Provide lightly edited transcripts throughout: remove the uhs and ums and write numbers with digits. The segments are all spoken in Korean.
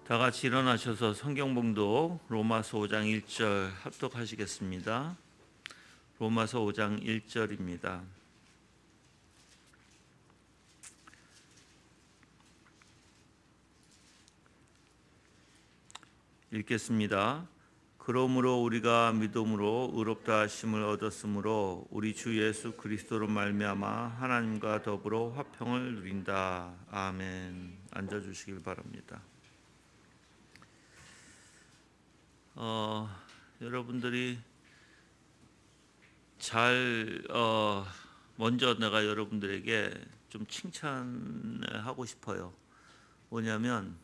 다 같이 일어나셔서 성경 봉독 로마서 5장 1절 합독하시겠습니다. 로마서 5장 1절입니다. 읽겠습니다. 그러므로 우리가 믿음으로 의롭다 하심을 얻었으므로 우리 주 예수 그리스도로 말미암아 하나님과 더불어 화평을 누린다. 아멘. 앉아 주시길 바랍니다. 여러분들이 먼저 내가 여러분들에게 좀 칭찬을 하고 싶어요. 뭐냐면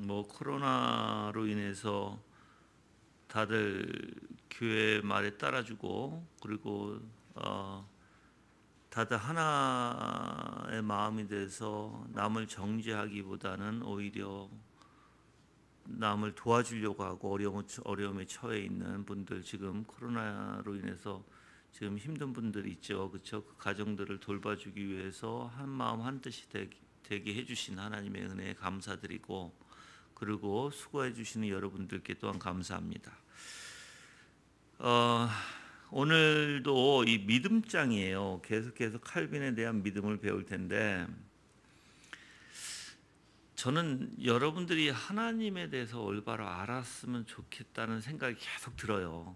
코로나로 인해서 다들 교회 말에 따라주고 그리고 다들 하나의 마음이 돼서 남을 정죄하기보다는 오히려 남을 도와주려고 하고 어려움에 처해 있는 분들, 지금 코로나로 인해서 지금 힘든 분들이 있죠. 그렇죠? 그 가정들을 돌봐주기 위해서 한 마음 한 뜻이 되게 해주신 하나님의 은혜에 감사드리고, 그리고 수고해 주시는 여러분들께 또한 감사합니다. 오늘도 이 믿음장이에요. 계속해서 칼빈에 대한 믿음을 배울 텐데, 저는 여러분들이 하나님에 대해서 올바로 알았으면 좋겠다는 생각이 계속 들어요.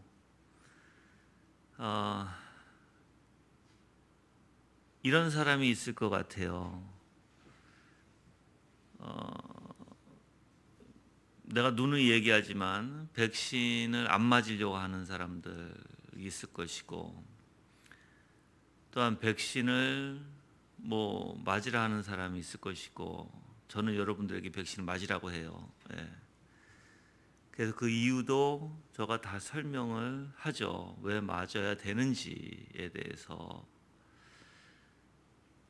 이런 사람이 있을 것 같아요. 내가 누누이 얘기하지만 백신을 안 맞으려고 하는 사람들 있을 것이고, 또한 백신을 맞으라 하는 사람이 있을 것이고, 저는 여러분들에게 백신을 맞으라고 해요. 예. 그래서 그 이유도 제가 다 설명을 하죠. 왜 맞아야 되는지에 대해서.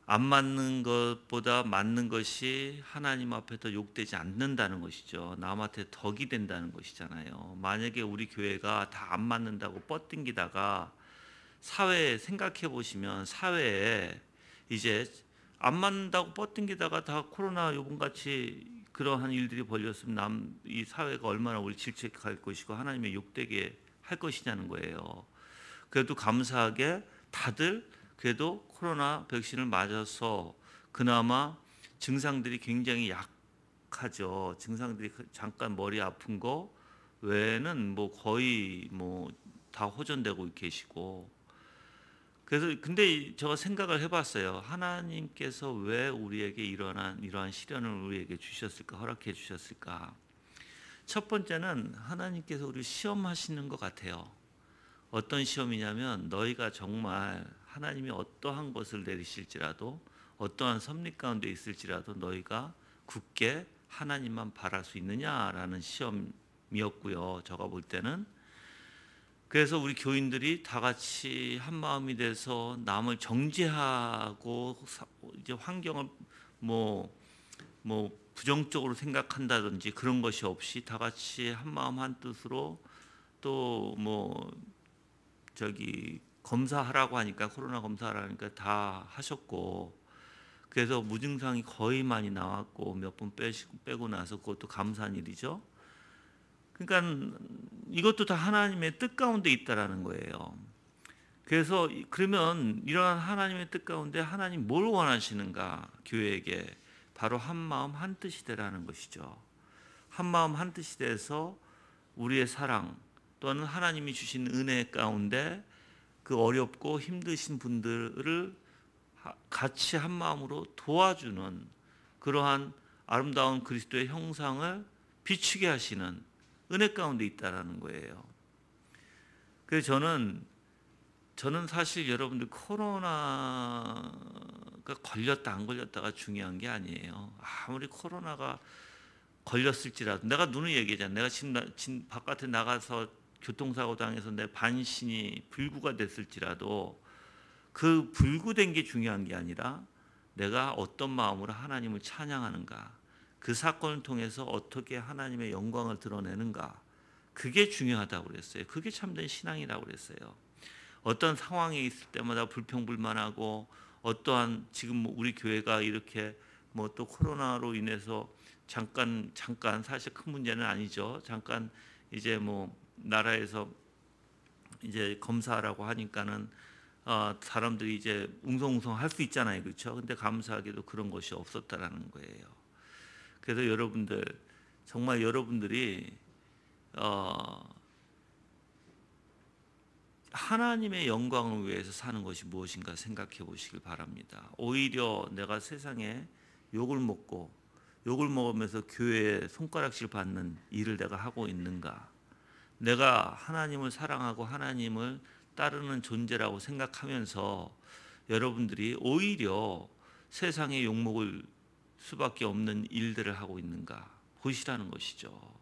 안 맞는 것보다 맞는 것이 하나님 앞에 더 욕되지 않는다는 것이죠. 남한테 덕이 된다는 것이잖아요. 만약에 우리 교회가 다 안 맞는다고 뻗댕기다가 사회에 생각해 보시면, 사회에 이제 안 맞는다고 뻗댕기다가 다 코로나 요번같이 그러한 일들이 벌렸으면 이 사회가 얼마나 우리 질책할 것이고 하나님의 욕되게 할 것이냐는 거예요. 그래도 감사하게 다들 그래도 코로나 백신을 맞아서 그나마 증상들이 굉장히 약하죠. 증상들이 잠깐 머리 아픈 거 외에는 거의 다 호전되고 계시고. 그래서 근데 제가 생각을 해봤어요. 하나님께서 왜 우리에게 이러한 시련을 우리에게 주셨을까, 허락해 주셨을까? 첫 번째는 하나님께서 우리 시험하시는 것 같아요. 어떤 시험이냐면, 너희가 정말 하나님이 어떠한 것을 내리실지라도, 어떠한 섭리 가운데 있을지라도 너희가 굳게 하나님만 바랄 수 있느냐라는 시험이었고요. 제가 볼 때는. 그래서 우리 교인들이 다 같이 한 마음이 돼서 남을 정죄하고 이제 환경을 부정적으로 생각한다든지 그런 것이 없이 다 같이 한 마음 한 뜻으로, 또 검사하라고 하니까, 코로나 검사하라니까 다 하셨고, 그래서 무증상이 거의 많이 나왔고 몇 분 빼고 나서 그것도 감사한 일이죠. 그러니까 이것도 다 하나님의 뜻 가운데 있다라는 거예요. 그래서 그러면 이러한 하나님의 뜻 가운데 하나님 뭘 원하시는가? 교회에게 바로 한 마음 한 뜻이 되라는 것이죠. 한 마음 한 뜻이 돼서 우리의 사랑, 또는 하나님이 주신 은혜 가운데 그 어렵고 힘드신 분들을 같이 한 마음으로 도와주는 그러한 아름다운 그리스도의 형상을 비추게 하시는 은혜 가운데 있다라는 거예요. 그래서 저는 사실 여러분들 코로나가 걸렸다 안 걸렸다가 중요한 게 아니에요. 아무리 코로나가 걸렸을지라도, 내가 누누이 얘기하잖아. 내가 지금 바깥에 나가서 교통사고 당해서 내 반신이 불구가 됐을지라도 그 불구된 게 중요한 게 아니라 내가 어떤 마음으로 하나님을 찬양하는가, 그 사건을 통해서 어떻게 하나님의 영광을 드러내는가, 그게 중요하다고 그랬어요. 그게 참된 신앙이라고 그랬어요. 어떤 상황에 있을 때마다 불평불만하고, 어떠한 지금 우리 교회가 이렇게 또 코로나로 인해서 잠깐 사실 큰 문제는 아니죠. 잠깐 이제 뭐 나라에서 이제 검사라고 하니까는 사람들이 이제 웅성웅성 할 수 있잖아요, 그렇죠? 근데 감사하게도 그런 것이 없었다라는 거예요. 그래서 여러분들 정말 여러분들이 하나님의 영광을 위해서 사는 것이 무엇인가 생각해 보시길 바랍니다. 오히려 내가 세상에 욕을 먹으면서 교회에 손가락질 받는 일을 내가 하고 있는가? 내가 하나님을 사랑하고 하나님을 따르는 존재라고 생각하면서 여러분들이 오히려 세상에 욕먹을 수밖에 없는 일들을 하고 있는가 보시라는 것이죠.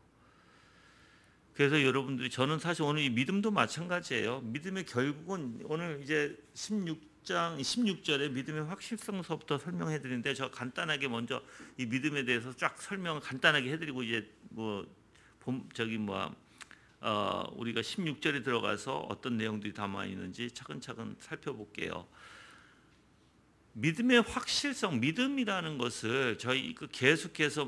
그래서 여러분들이 저는 사실 오늘 이 믿음도 마찬가지예요. 믿음의 결국은 오늘 이제 16절에 믿음의 확실성서부터 설명해 드리는데 저 간단하게 먼저 이 믿음에 대해서 쫙 설명을 간단하게 해드리고 이제 우리가 16절에 들어가서 어떤 내용들이 담아 있는지 차근차근 살펴볼게요. 믿음의 확실성, 믿음이라는 것을 저희 계속해서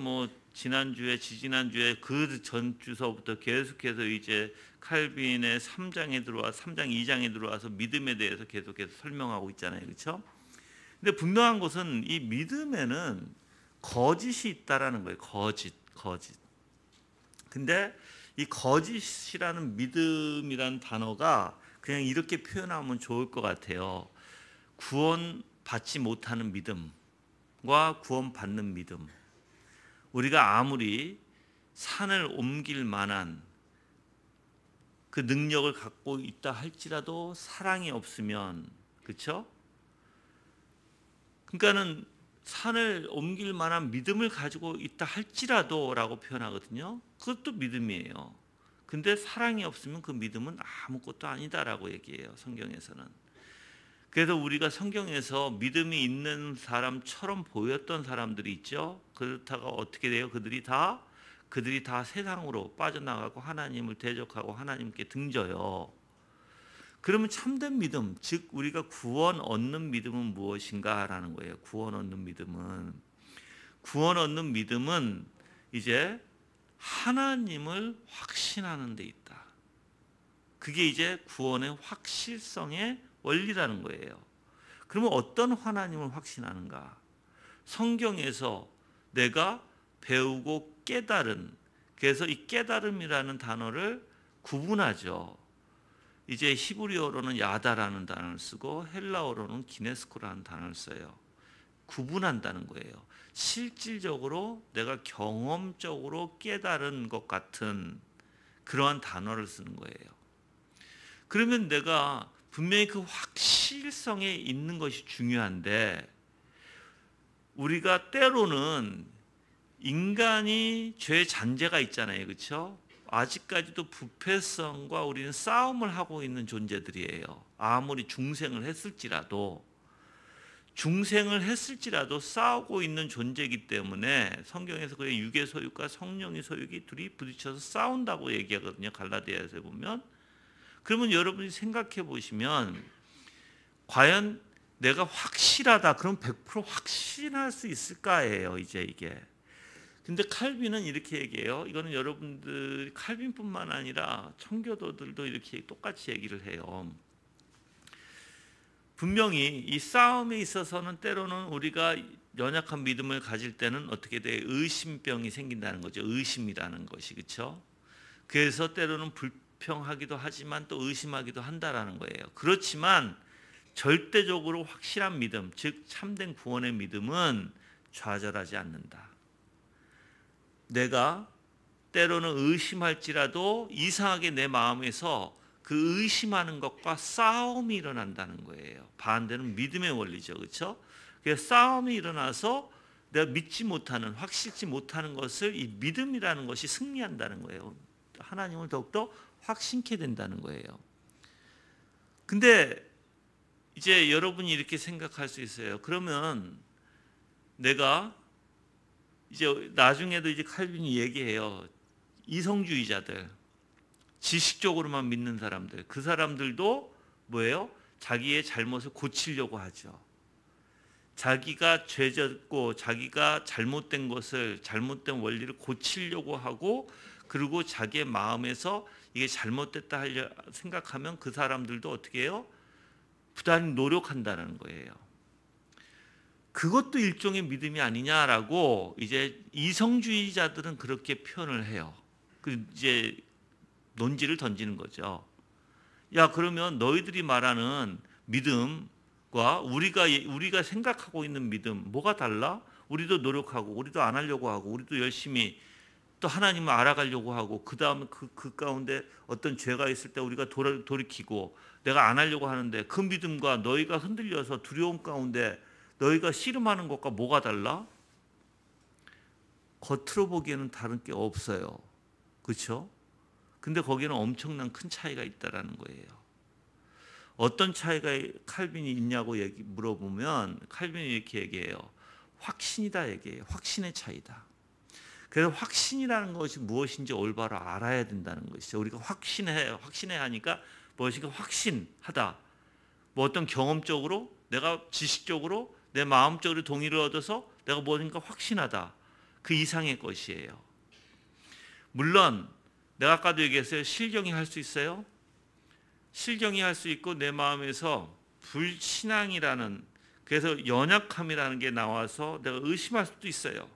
지난주에 지지난주에 그 전 주서부터 계속해서 이제 칼빈의 3장 2장에 들어와서 믿음에 대해서 계속해서 설명하고 있잖아요. 그렇죠? 근데 분명한 것은 이 믿음에는 거짓이 있다라는 거예요. 거짓. 근데 이 거짓이라는 믿음이라는 단어가 그냥 이렇게 표현하면 좋을 것 같아요. 구원받지 못하는 믿음과 구원받는 믿음. 우리가 아무리 산을 옮길 만한 그 능력을 갖고 있다 할지라도 사랑이 없으면, 그렇죠? 그러니까는 산을 옮길 만한 믿음을 가지고 있다 할지라도라고 표현하거든요. 그것도 믿음이에요. 근데 사랑이 없으면 그 믿음은 아무것도 아니다라고 얘기해요, 성경에서는. 그래서 우리가 성경에서 믿음이 있는 사람처럼 보였던 사람들이 있죠. 그렇다가 어떻게 돼요? 그들이 다 세상으로 빠져나가고 하나님을 대적하고 하나님께 등져요. 그러면 참된 믿음, 즉 우리가 구원 얻는 믿음은 무엇인가라는 거예요. 구원 얻는 믿음은 이제 하나님을 확신하는 데 있다. 그게 이제 구원의 확실성의 원리라는 거예요. 그러면 어떤 하나님을 확신하는가? 성경에서 내가 배우고 깨달은, 그래서 이 깨달음이라는 단어를 구분하죠. 이제 히브리어로는 야다라는 단어를 쓰고 헬라어로는 기네스코라는 단어를 써요. 구분한다는 거예요. 실질적으로 내가 경험적으로 깨달은 것 같은 그러한 단어를 쓰는 거예요. 그러면 내가 분명히 그 확실성에 있는 것이 중요한데, 우리가 때로는 인간이 죄 잔재가 있잖아요. 그렇죠? 아직까지도 부패성과 우리는 싸움을 하고 있는 존재들이에요. 아무리 중생을 했을지라도 싸우고 있는 존재이기 때문에 성경에서 그 육의 소욕과 성령의 소욕이 둘이 부딪혀서 싸운다고 얘기하거든요. 갈라디아에서 보면. 그러면 여러분이 생각해 보시면 과연 내가 확실하다, 그럼 100% 확신할 수 있을까예요, 이제 이게. 근데 칼빈은 이렇게 얘기해요. 이거는 여러분들 칼빈뿐만 아니라 청교도들도 이렇게 똑같이 얘기를 해요. 분명히 이 싸움에 있어서는 때로는 우리가 연약한 믿음을 가질 때는 어떻게 돼? 의심병이 생긴다는 거죠. 의심이라는 것이, 그렇죠? 그래서 때로는 불평하기도 하지만 또 의심하기도 한다라는 거예요. 그렇지만 절대적으로 확실한 믿음, 즉 참된 구원의 믿음은 좌절하지 않는다. 내가 때로는 의심할지라도 이상하게 내 마음에서 그 의심하는 것과 싸움이 일어난다는 거예요. 반대는 믿음의 원리죠. 그렇죠? 그래서 싸움이 일어나서 내가 믿지 못하는, 확실치 못하는 것을 이 믿음이라는 것이 승리한다는 거예요. 하나님을 더욱더 확신케 된다는 거예요. 근데 이제 여러분이 이렇게 생각할 수 있어요. 그러면 내가 이제 나중에도 이제 칼빈이 얘기해요. 이성주의자들, 지식적으로만 믿는 사람들, 그 사람들도 뭐예요? 자기의 잘못을 고치려고 하죠. 자기가 죄졌고 자기가 잘못된 것을, 잘못된 원리를 고치려고 하고, 그리고 자기의 마음에서 이게 잘못됐다 하려 생각하면 그 사람들도 어떻게 해요? 부단히 노력한다는 거예요. 그것도 일종의 믿음이 아니냐라고 이제 이성주의자들은 그렇게 표현을 해요. 그 이제 논지를 던지는 거죠. 야, 그러면 너희들이 말하는 믿음과 우리가 생각하고 있는 믿음 뭐가 달라? 우리도 노력하고, 우리도 안 하려고 하고, 우리도 열심히 또 하나님을 알아가려고 하고, 그 다음에 그 가운데 어떤 죄가 있을 때 우리가 돌이키고, 내가 안 하려고 하는데 그 믿음과 너희가 흔들려서 두려움 가운데 너희가 씨름하는 것과 뭐가 달라? 겉으로 보기에는 다른 게 없어요. 그렇죠? 근데 거기는 엄청난 큰 차이가 있다라는 거예요. 어떤 차이가 칼빈이 있냐고 물어보면 칼빈이 이렇게 얘기해요. 확신이다 얘기해요. 확신의 차이다. 그래서 확신이라는 것이 무엇인지 올바로 알아야 된다는 것이죠. 우리가 확신해야 하니까 무엇인가 확신하다. 뭐 어떤 경험적으로, 내가 지식적으로, 내 마음적으로 동의를 얻어서 내가 무엇인가 확신하다. 그 이상의 것이에요. 물론 내가 아까도 얘기했어요. 실경이 할 수 있어요. 실경이 할 수 있고 내 마음에서 불신앙이라는, 그래서 연약함이라는 게 나와서 내가 의심할 수도 있어요.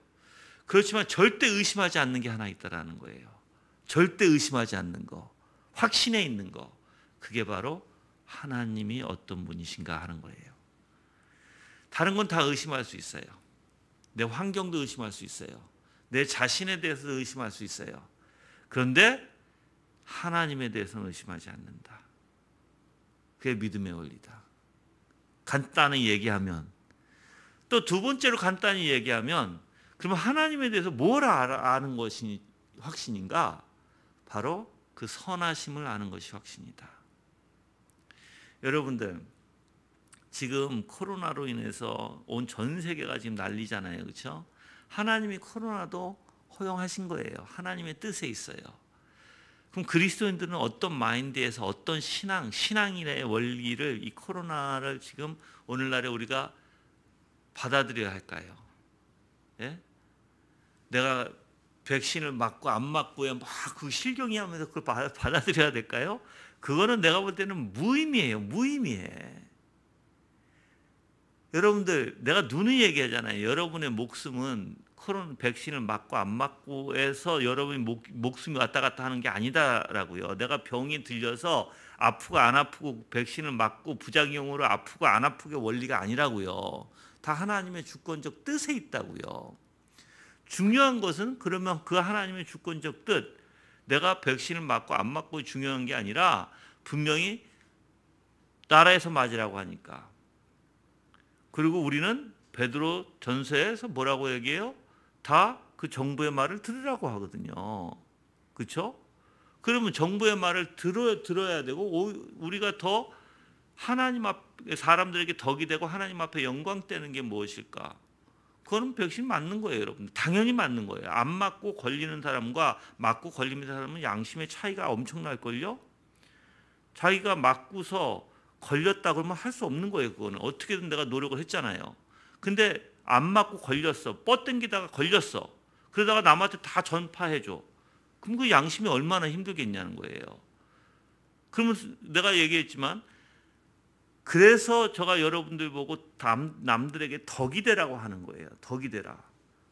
그렇지만 절대 의심하지 않는 게 하나 있다라는 거예요. 절대 의심하지 않는 거, 확신에 있는 거, 그게 바로 하나님이 어떤 분이신가 하는 거예요. 다른 건 다 의심할 수 있어요. 내 환경도 의심할 수 있어요. 내 자신에 대해서 의심할 수 있어요. 그런데 하나님에 대해서는 의심하지 않는다. 그게 믿음의 원리다. 간단히 얘기하면, 또 두 번째로 간단히 얘기하면, 그러면 하나님에 대해서 뭘 아는 것이 확신인가? 바로 그 선하심을 아는 것이 확신이다. 여러분들, 지금 코로나로 인해서 온 전 세계가 지금 난리잖아요. 그렇죠? 하나님이 코로나도 허용하신 거예요. 하나님의 뜻에 있어요. 그럼 그리스도인들은 어떤 마인드에서 어떤 신앙인의 원리를, 이 코로나를 지금 오늘날에 우리가 받아들여야 할까요? 예? 내가 백신을 맞고 안 맞고에 막 그 실경이 하면서 그걸 받아들여야 될까요? 그거는 내가 볼 때는 무의미해요. 무의미해. 여러분들, 내가 누누이 얘기하잖아요. 여러분의 목숨은 코로나 백신을 맞고 안 맞고에서 여러분이 목숨이 왔다 갔다 하는 게 아니다라고요. 내가 병이 들려서 아프고 안 아프고, 백신을 맞고 부작용으로 아프고 안 아프게 원리가 아니라고요. 다 하나님의 주권적 뜻에 있다고요. 중요한 것은 그러면 그 하나님의 주권적 뜻, 내가 백신을 맞고 안 맞고 중요한 게 아니라 분명히 나라에서 맞으라고 하니까. 그리고 우리는 베드로 전서에서 뭐라고 얘기해요? 다 그 정부의 말을 들으라고 하거든요. 그렇죠? 그러면 정부의 말을 들어야 되고, 우리가 더 하나님 앞에, 사람들에게 덕이 되고 하나님 앞에 영광 되는 게 무엇일까? 그거는 백신 맞는 거예요, 여러분. 당연히 맞는 거예요. 안 맞고 걸리는 사람과 맞고 걸리는 사람은 양심의 차이가 엄청날걸요? 자기가 맞고서 걸렸다 그러면 할 수 없는 거예요. 그거는 어떻게든 내가 노력을 했잖아요. 근데 안 맞고 걸렸어. 뻗당기다가 걸렸어. 그러다가 남한테 다 전파해줘. 그럼 그 양심이 얼마나 힘들겠냐는 거예요. 그러면 내가 얘기했지만, 그래서 제가 여러분들 보고 남들에게 덕이 되라고 하는 거예요. 덕이 되라.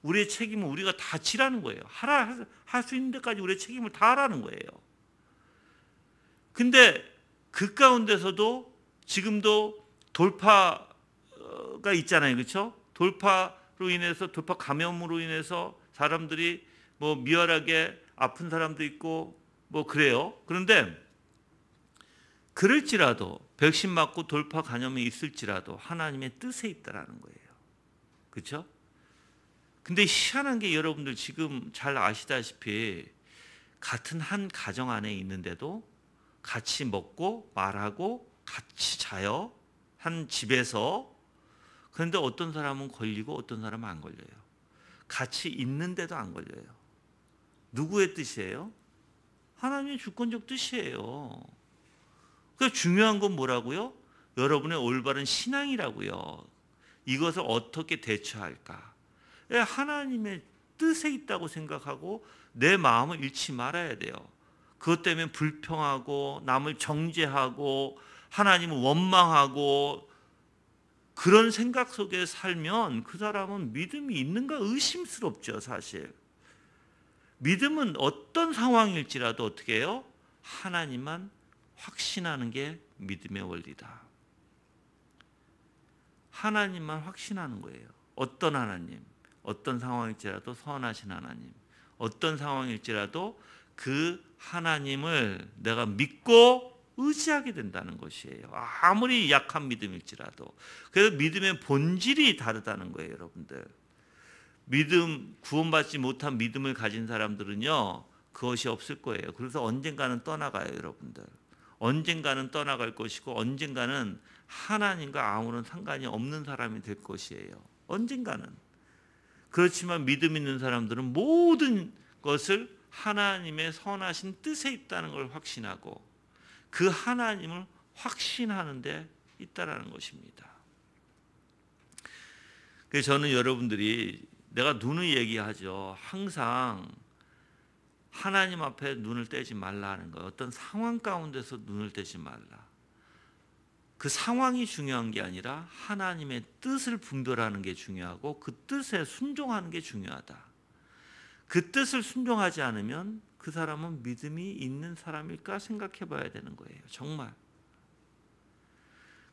우리의 책임은 우리가 다 지라는 거예요. 할 수 있는 데까지 우리의 책임을 다 하라는 거예요. 근데 그 가운데서도 지금도 돌파가 있잖아요. 그렇죠? 돌파로 인해서, 돌파 감염으로 인해서 사람들이 뭐 미열하게 아픈 사람도 있고 뭐 그래요. 그런데 그럴지라도, 백신 맞고 돌파 감염이 있을지라도 하나님의 뜻에 있다라는 거예요. 그렇죠? 근데 희한한 게, 여러분들 지금 잘 아시다시피 같은 한 가정 안에 있는데도 같이 먹고 말하고 같이 자요. 한 집에서. 그런데 어떤 사람은 걸리고 어떤 사람은 안 걸려요. 같이 있는데도 안 걸려요. 누구의 뜻이에요? 하나님의 주권적 뜻이에요. 그래서 중요한 건 뭐라고요? 여러분의 올바른 신앙이라고요. 이것을 어떻게 대처할까? 하나님의 뜻에 있다고 생각하고 내 마음을 잃지 말아야 돼요. 그것 때문에 불평하고 남을 정죄하고 하나님을 원망하고 그런 생각 속에 살면 그 사람은 믿음이 있는가 의심스럽죠, 사실. 믿음은 어떤 상황일지라도 어떻게 해요? 하나님만 확신하는 게 믿음의 원리다. 하나님만 확신하는 거예요. 어떤 하나님, 어떤 상황일지라도 선하신 하나님, 어떤 상황일지라도 그 하나님을 내가 믿고 의지하게 된다는 것이에요. 아무리 약한 믿음일지라도. 그래서 믿음의 본질이 다르다는 거예요, 여러분들. 믿음, 구원받지 못한 믿음을 가진 사람들은요, 그것이 없을 거예요. 그래서 언젠가는 떠나가요, 여러분들. 언젠가는 떠나갈 것이고 언젠가는 하나님과 아무런 상관이 없는 사람이 될 것이에요. 언젠가는. 그렇지만 믿음 있는 사람들은 모든 것을 하나님의 선하신 뜻에 있다는 걸 확신하고 그 하나님을 확신하는 데 있다라는 것입니다. 그래서 저는 여러분들이 내가 눈을 얘기하죠. 항상 하나님 앞에 눈을 떼지 말라는 거예요. 어떤 상황 가운데서 눈을 떼지 말라. 그 상황이 중요한 게 아니라 하나님의 뜻을 분별하는 게 중요하고 그 뜻에 순종하는 게 중요하다. 그 뜻을 순종하지 않으면 그 사람은 믿음이 있는 사람일까 생각해 봐야 되는 거예요. 정말.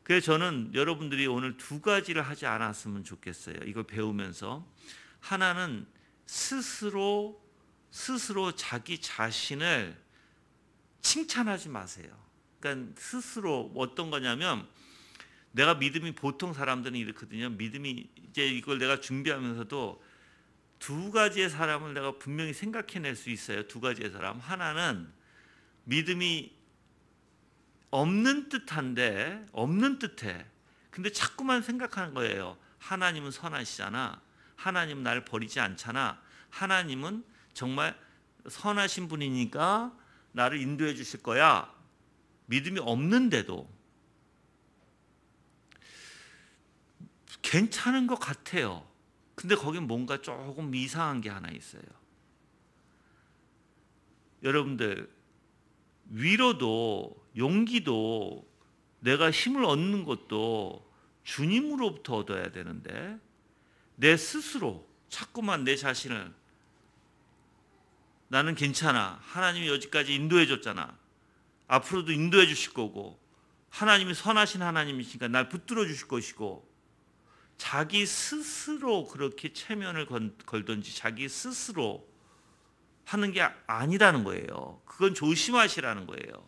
그래서 저는 여러분들이 오늘 두 가지를 하지 않았으면 좋겠어요. 이걸 배우면서. 하나는 스스로 자기 자신을 칭찬하지 마세요. 그러니까 스스로 어떤 거냐면 내가 믿음이 보통 사람들은 이렇거든요. 믿음이 이제 이걸 내가 준비하면서도 두 가지의 사람을 내가 분명히 생각해낼 수 있어요. 두 가지의 사람. 하나는 믿음이 없는 듯한데 없는 듯해. 근데 자꾸만 생각하는 거예요. 하나님은 선하시잖아. 하나님은 나를 버리지 않잖아. 하나님은 정말 선하신 분이니까 나를 인도해 주실 거야. 믿음이 없는데도 괜찮은 것 같아요. 근데 거긴 뭔가 조금 이상한 게 하나 있어요. 여러분들 위로도 용기도 내가 힘을 얻는 것도 주님으로부터 얻어야 되는데 내 스스로 자꾸만 내 자신을 나는 괜찮아. 하나님이 여기까지 인도해 줬잖아. 앞으로도 인도해 주실 거고 하나님이 선하신 하나님이시니까 날 붙들어 주실 것이고 자기 스스로 그렇게 체면을 걸든지 자기 스스로 하는 게 아니라는 거예요. 그건 조심하시라는 거예요.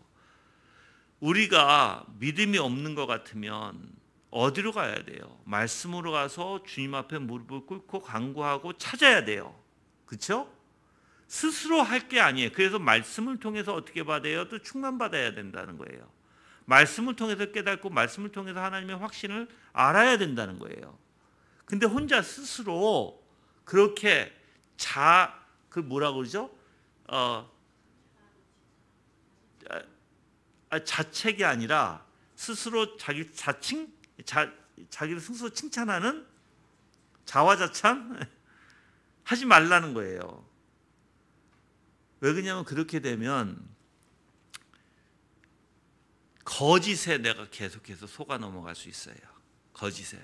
우리가 믿음이 없는 것 같으면 어디로 가야 돼요? 말씀으로 가서 주님 앞에 무릎을 꿇고 간구하고 찾아야 돼요. 그렇죠? 스스로 할 게 아니에요. 그래서 말씀을 통해서 어떻게 받아요? 또 충만받아야 된다는 거예요. 말씀을 통해서 깨닫고 말씀을 통해서 하나님의 확신을 알아야 된다는 거예요. 근데 혼자 스스로 그렇게 그 뭐라고 그러죠? 자책이 아니라 스스로 자기를 스스로 칭찬하는 자화자찬 하지 말라는 거예요. 왜 그러냐면 그렇게 되면 거짓에 내가 계속해서 속아 넘어갈 수 있어요. 거짓에.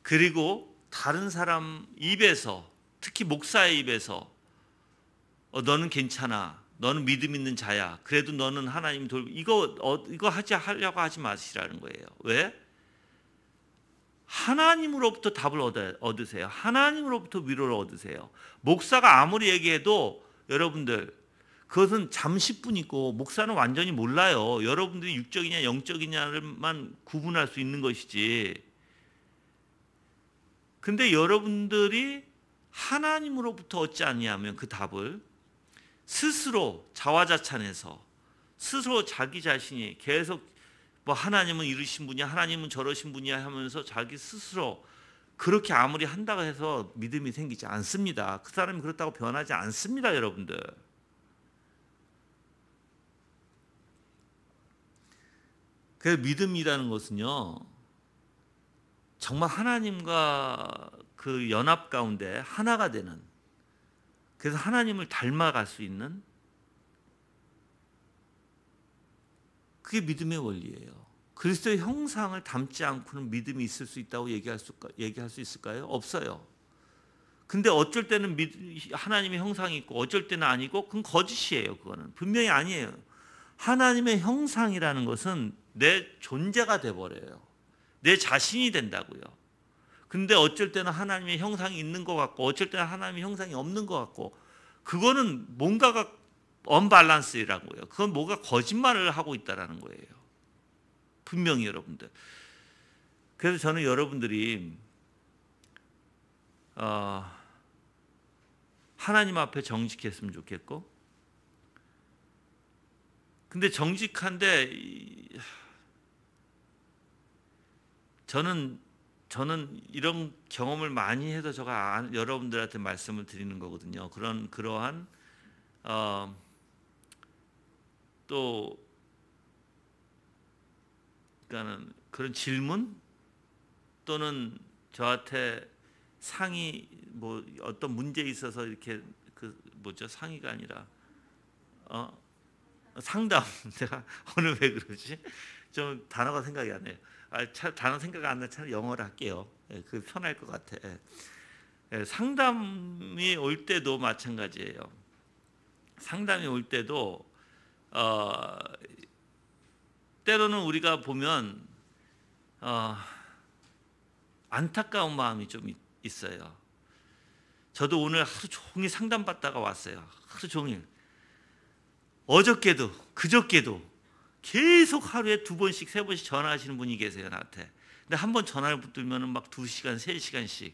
그리고 다른 사람 입에서 특히 목사의 입에서 너는 괜찮아. 너는 믿음 있는 자야. 그래도 너는 하나님 이거 하려고 하지 마시라는 거예요. 왜? 하나님으로부터 답을 얻으세요. 하나님으로부터 위로를 얻으세요. 목사가 아무리 얘기해도 여러분들 그것은 잠시뿐이고 목사는 완전히 몰라요. 여러분들이 육적이냐 영적이냐를만 구분할 수 있는 것이지. 근데 여러분들이 하나님으로부터 얻지 않냐면 그 답을 스스로 자화자찬해서 스스로 자기 자신이 계속 뭐 하나님은 이러신 분이야 하나님은 저러신 분이야 하면서 자기 스스로 그렇게 아무리 한다고 해서 믿음이 생기지 않습니다. 그 사람이 그렇다고 변하지 않습니다. 여러분들. 그래서 믿음이라는 것은요 정말 하나님과 그 연합 가운데 하나가 되는, 그래서 하나님을 닮아갈 수 있는, 그게 믿음의 원리예요. 그리스도의 형상을 닮지 않고는 믿음이 있을 수 있다고 얘기할 수 있을까요? 없어요. 근데 어쩔 때는 하나님의 형상이 있고 어쩔 때는 아니고, 그건 거짓이에요. 그거는 분명히 아니에요. 하나님의 형상이라는 것은 내 존재가 돼버려요. 내 자신이 된다고요. 근데 어쩔 때는 하나님의 형상이 있는 것 같고 어쩔 때는 하나님의 형상이 없는 것 같고, 그거는 뭔가가 언밸런스라고요. 그건 뭐가 거짓말을 하고 있다라는 거예요. 분명히 여러분들. 그래서 저는 여러분들이 하나님 앞에 정직했으면 좋겠고, 근데 정직한데 저는 이런 경험을 많이 해서 제가 여러분들한테 말씀을 드리는 거거든요. 그러한 또 그러니까는 그런 질문 또는 저한테 상의, 뭐 어떤 문제에 있어서 이렇게 상의가 아니라 상담. 제가 오늘 왜 그러지? 좀 단어가 생각이 안 나요. 단어 생각 안 나면 차라리 영어를 할게요. 그 편할 것 같아. 상담이 올 때도 마찬가지예요. 상담이 올 때도 때로는 우리가 보면 안타까운 마음이 좀 있어요. 저도 오늘 하루 종일 상담받다가 왔어요. 하루 종일. 어저께도 그저께도 계속 하루에 2번씩 3번씩 전화하시는 분이 계세요, 나한테. 근데 한 번 전화를 붙들면 막 2시간 3시간씩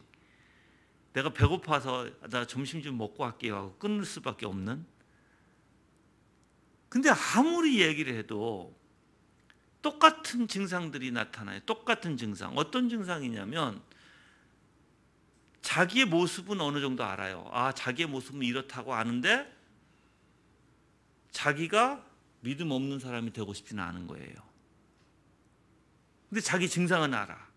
내가 배고파서 나 점심 좀 먹고 갈게요 하고 끊을 수밖에 없는. 근데 아무리 얘기를 해도 똑같은 증상들이 나타나요. 똑같은 증상. 어떤 증상이냐면 자기의 모습은 어느 정도 알아요. 자기의 모습은 이렇다고 아는데 자기가 믿음 없는 사람이 되고 싶지는 않은 거예요. 근데 자기 증상은 알아.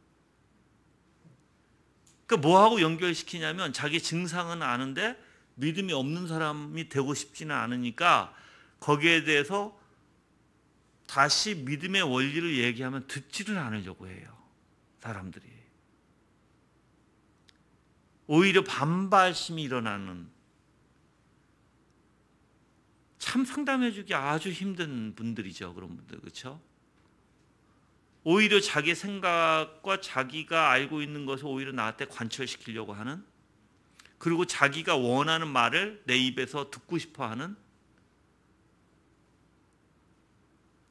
그러니까 뭐하고 연결시키냐면 자기 증상은 아는데 믿음이 없는 사람이 되고 싶지는 않으니까 거기에 대해서 다시 믿음의 원리를 얘기하면 듣지를 않으려고 해요. 사람들이. 오히려 반발심이 일어나는, 참 상담해주기 아주 힘든 분들이죠. 그런 분들. 그렇죠? 오히려 자기 생각과 자기가 알고 있는 것을 오히려 나한테 관철시키려고 하는, 그리고 자기가 원하는 말을 내 입에서 듣고 싶어 하는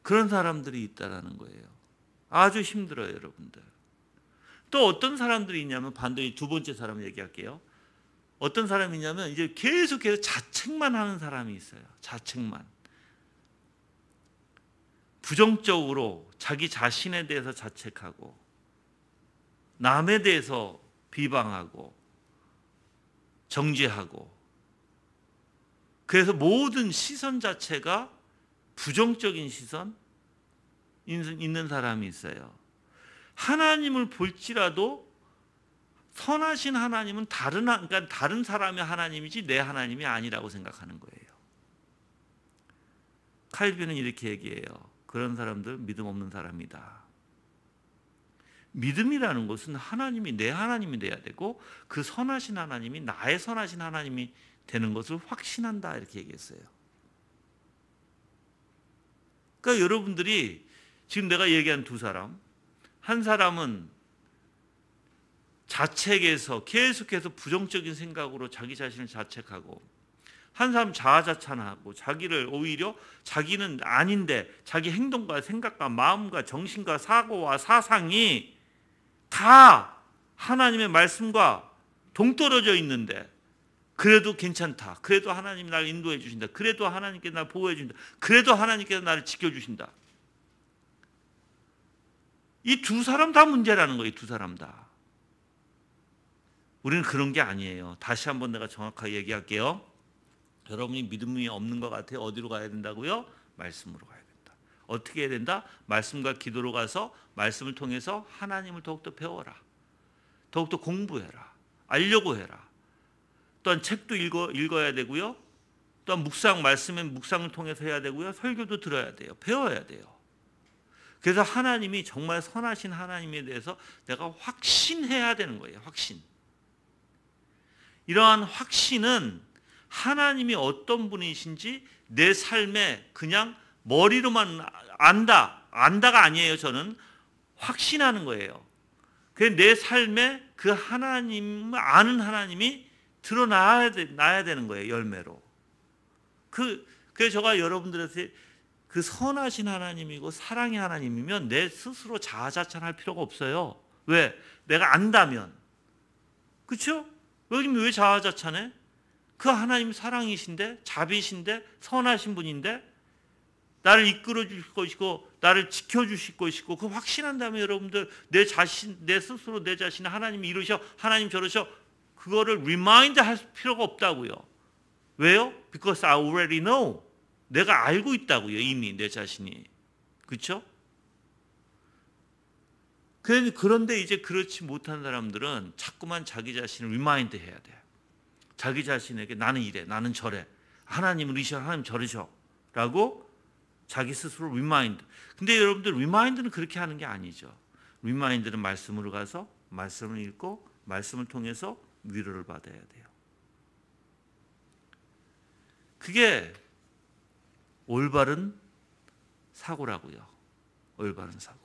그런 사람들이 있다라는 거예요. 아주 힘들어요, 여러분들. 또 어떤 사람들이 있냐면 반대로 두 번째 사람 얘기할게요. 어떤 사람이 있냐면 이제 계속해서 자책만 하는 사람이 있어요. 자책만. 부정적으로 자기 자신에 대해서 자책하고 남에 대해서 비방하고 정죄하고, 그래서 모든 시선 자체가 부정적인 시선 있는 사람이 있어요. 하나님을 볼지라도 선하신 하나님은 그러니까 다른 사람의 하나님이지 내 하나님이 아니라고 생각하는 거예요. 칼빈은 이렇게 얘기해요. 그런 사람들 믿음 없는 사람이다. 믿음이라는 것은 하나님이 내 하나님이 돼야 되고 그 선하신 하나님이 나의 선하신 하나님이 되는 것을 확신한다, 이렇게 얘기했어요. 그러니까 여러분들이 지금 내가 얘기한 두 사람, 한 사람은 자책에서 계속해서 부정적인 생각으로 자기 자신을 자책하고, 한 사람 자아자찬하고 자기를 오히려 자기는 아닌데 자기 행동과 생각과 마음과 정신과 사고와 사상이 다 하나님의 말씀과 동떨어져 있는데 그래도 괜찮다. 그래도 하나님이 나를 인도해 주신다. 그래도 하나님께 나를 보호해 주신다. 그래도 하나님께서 나를 지켜주신다. 이 두 사람 다 문제라는 거예요. 이 두 사람 다. 우리는 그런 게 아니에요. 다시 한번 내가 정확하게 얘기할게요. 여러분이 믿음이 없는 것 같아요. 어디로 가야 된다고요? 말씀으로 가야 된다. 어떻게 해야 된다? 말씀과 기도로 가서 말씀을 통해서 하나님을 더욱더 배워라. 더욱더 공부해라. 알려고 해라. 또한 책도 읽어야 되고요. 또한 묵상을 통해서 해야 되고요. 설교도 들어야 돼요. 배워야 돼요. 그래서 하나님이 정말 선하신 하나님에 대해서 내가 확신해야 되는 거예요. 확신. 이러한 확신은 하나님이 어떤 분이신지 내 삶에 그냥 머리로만 안다가 아니에요. 저는 확신하는 거예요. 그래서 내 삶에 그 하나님을 아는 하나님이 드러나야 되는 거예요. 열매로. 그래서 제가 여러분들한테 그 선하신 하나님이고 사랑의 하나님이면 내 스스로 자아자찬할 필요가 없어요. 왜? 내가 안다면. 그렇죠? 여기는 왜 자아자찬해? 그 하나님 사랑이신데, 자비신데, 선하신 분인데 나를 이끌어 주실 것이고 나를 지켜 주실 것이고 그 확신한다면 여러분들 내 스스로 내 자신을 하나님이 이루셔, 하나님 저러셔, 그거를 리마인드 할 필요가 없다고요. 왜요? Because I already know. 내가 알고 있다고요. 이미 내 자신이. 그렇죠? 그런데 이제 그렇지 못한 사람들은 자꾸만 자기 자신을 리마인드 해야 돼요. 자기 자신에게 나는 이래, 나는 저래, 하나님은 이셔, 하나님 저러셔 라고 자기 스스로 리마인드. 근데 여러분들 리마인드는 그렇게 하는 게 아니죠. 리마인드는 말씀으로 가서 말씀을 읽고 말씀을 통해서 위로를 받아야 돼요. 그게 올바른 사고라고요. 올바른 사고.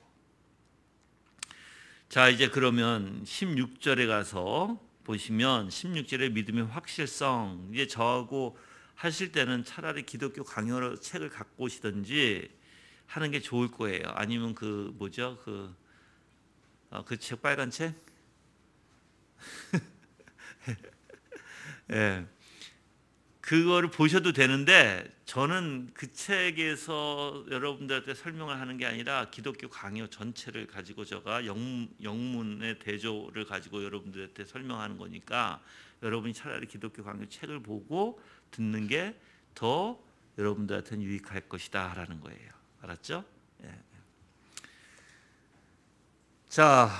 자, 이제 그러면 16절에 가서 보시면 16절에 믿음의 확실성. 이제 저하고 하실 때는 차라리 기독교 강요 책을 갖고 오시든지 하는 게 좋을 거예요. 아니면 그 책, 빨간 책? 예. 그거를 보셔도 되는데 저는 그 책에서 여러분들한테 설명을 하는 게 아니라 기독교 강요 전체를 가지고 제가 영문의 대조를 가지고 여러분들한테 설명하는 거니까 여러분이 차라리 기독교 강요 책을 보고 듣는 게 더 여러분들한테는 유익할 것이다 라는 거예요. 알았죠? 예. 자,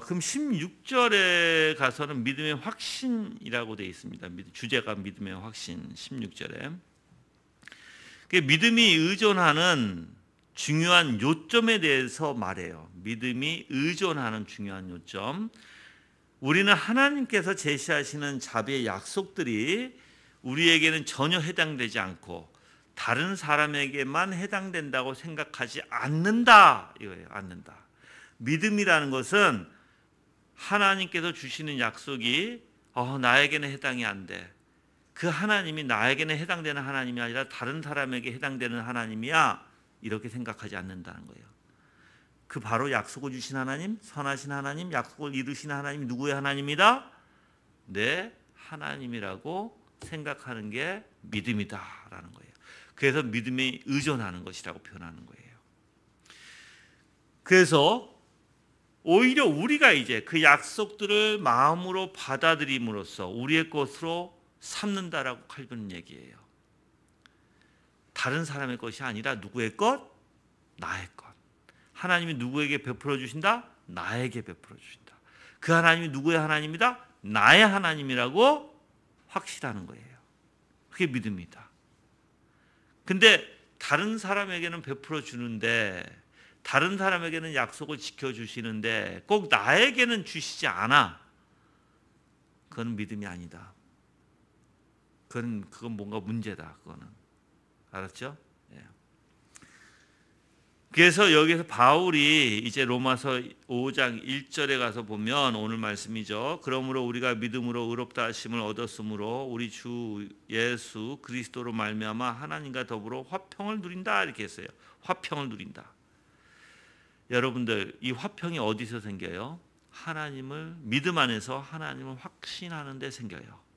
그럼 16절에 가서는 믿음의 확신이라고 되어 있습니다. 주제가 믿음의 확신. 16절에 믿음이 의존하는 중요한 요점에 대해서 말해요. 믿음이 의존하는 중요한 요점. 우리는 하나님께서 제시하시는 자비의 약속들이 우리에게는 전혀 해당되지 않고 다른 사람에게만 해당된다고 생각하지 않는다 이거예요. 않는다. 믿음이라는 것은 하나님께서 주시는 약속이 나에게는 해당이 안 돼. 그 하나님이 나에게는 해당되는 하나님이 아니라 다른 사람에게 해당되는 하나님이야. 이렇게 생각하지 않는다는 거예요. 그 바로 약속을 주신 하나님, 선하신 하나님, 약속을 이루신 하나님이 누구의 하나님이다? 내 하나님이라고 생각하는 게 믿음이다라는 거예요. 그래서 믿음에 의존하는 것이라고 표현하는 거예요. 그래서 오히려 우리가 이제 그 약속들을 마음으로 받아들임으로써 우리의 것으로 삼는다라고 칼빈은 얘기해요. 다른 사람의 것이 아니라 누구의 것? 나의 것. 하나님이 누구에게 베풀어 주신다? 나에게 베풀어 주신다. 그 하나님이 누구의 하나님이다? 나의 하나님이라고 확실하는 거예요. 그게 믿음이다. 근데 다른 사람에게는 베풀어 주는데 다른 사람에게는 약속을 지켜주시는데 꼭 나에게는 주시지 않아. 그건 믿음이 아니다. 그건 뭔가 문제다. 그거는. 알았죠? 예. 그래서 여기서 바울이 이제 로마서 5장 1절에 가서 보면 오늘 말씀이죠. 그러므로 우리가 믿음으로 의롭다 하심을 얻었으므로 우리 주 예수 그리스도로 말미암아 하나님과 더불어 화평을 누린다 이렇게 했어요. 화평을 누린다. 여러분들 이 화평이 어디서 생겨요? 하나님을 믿음 안에서 하나님을 확신하는 데 생겨요.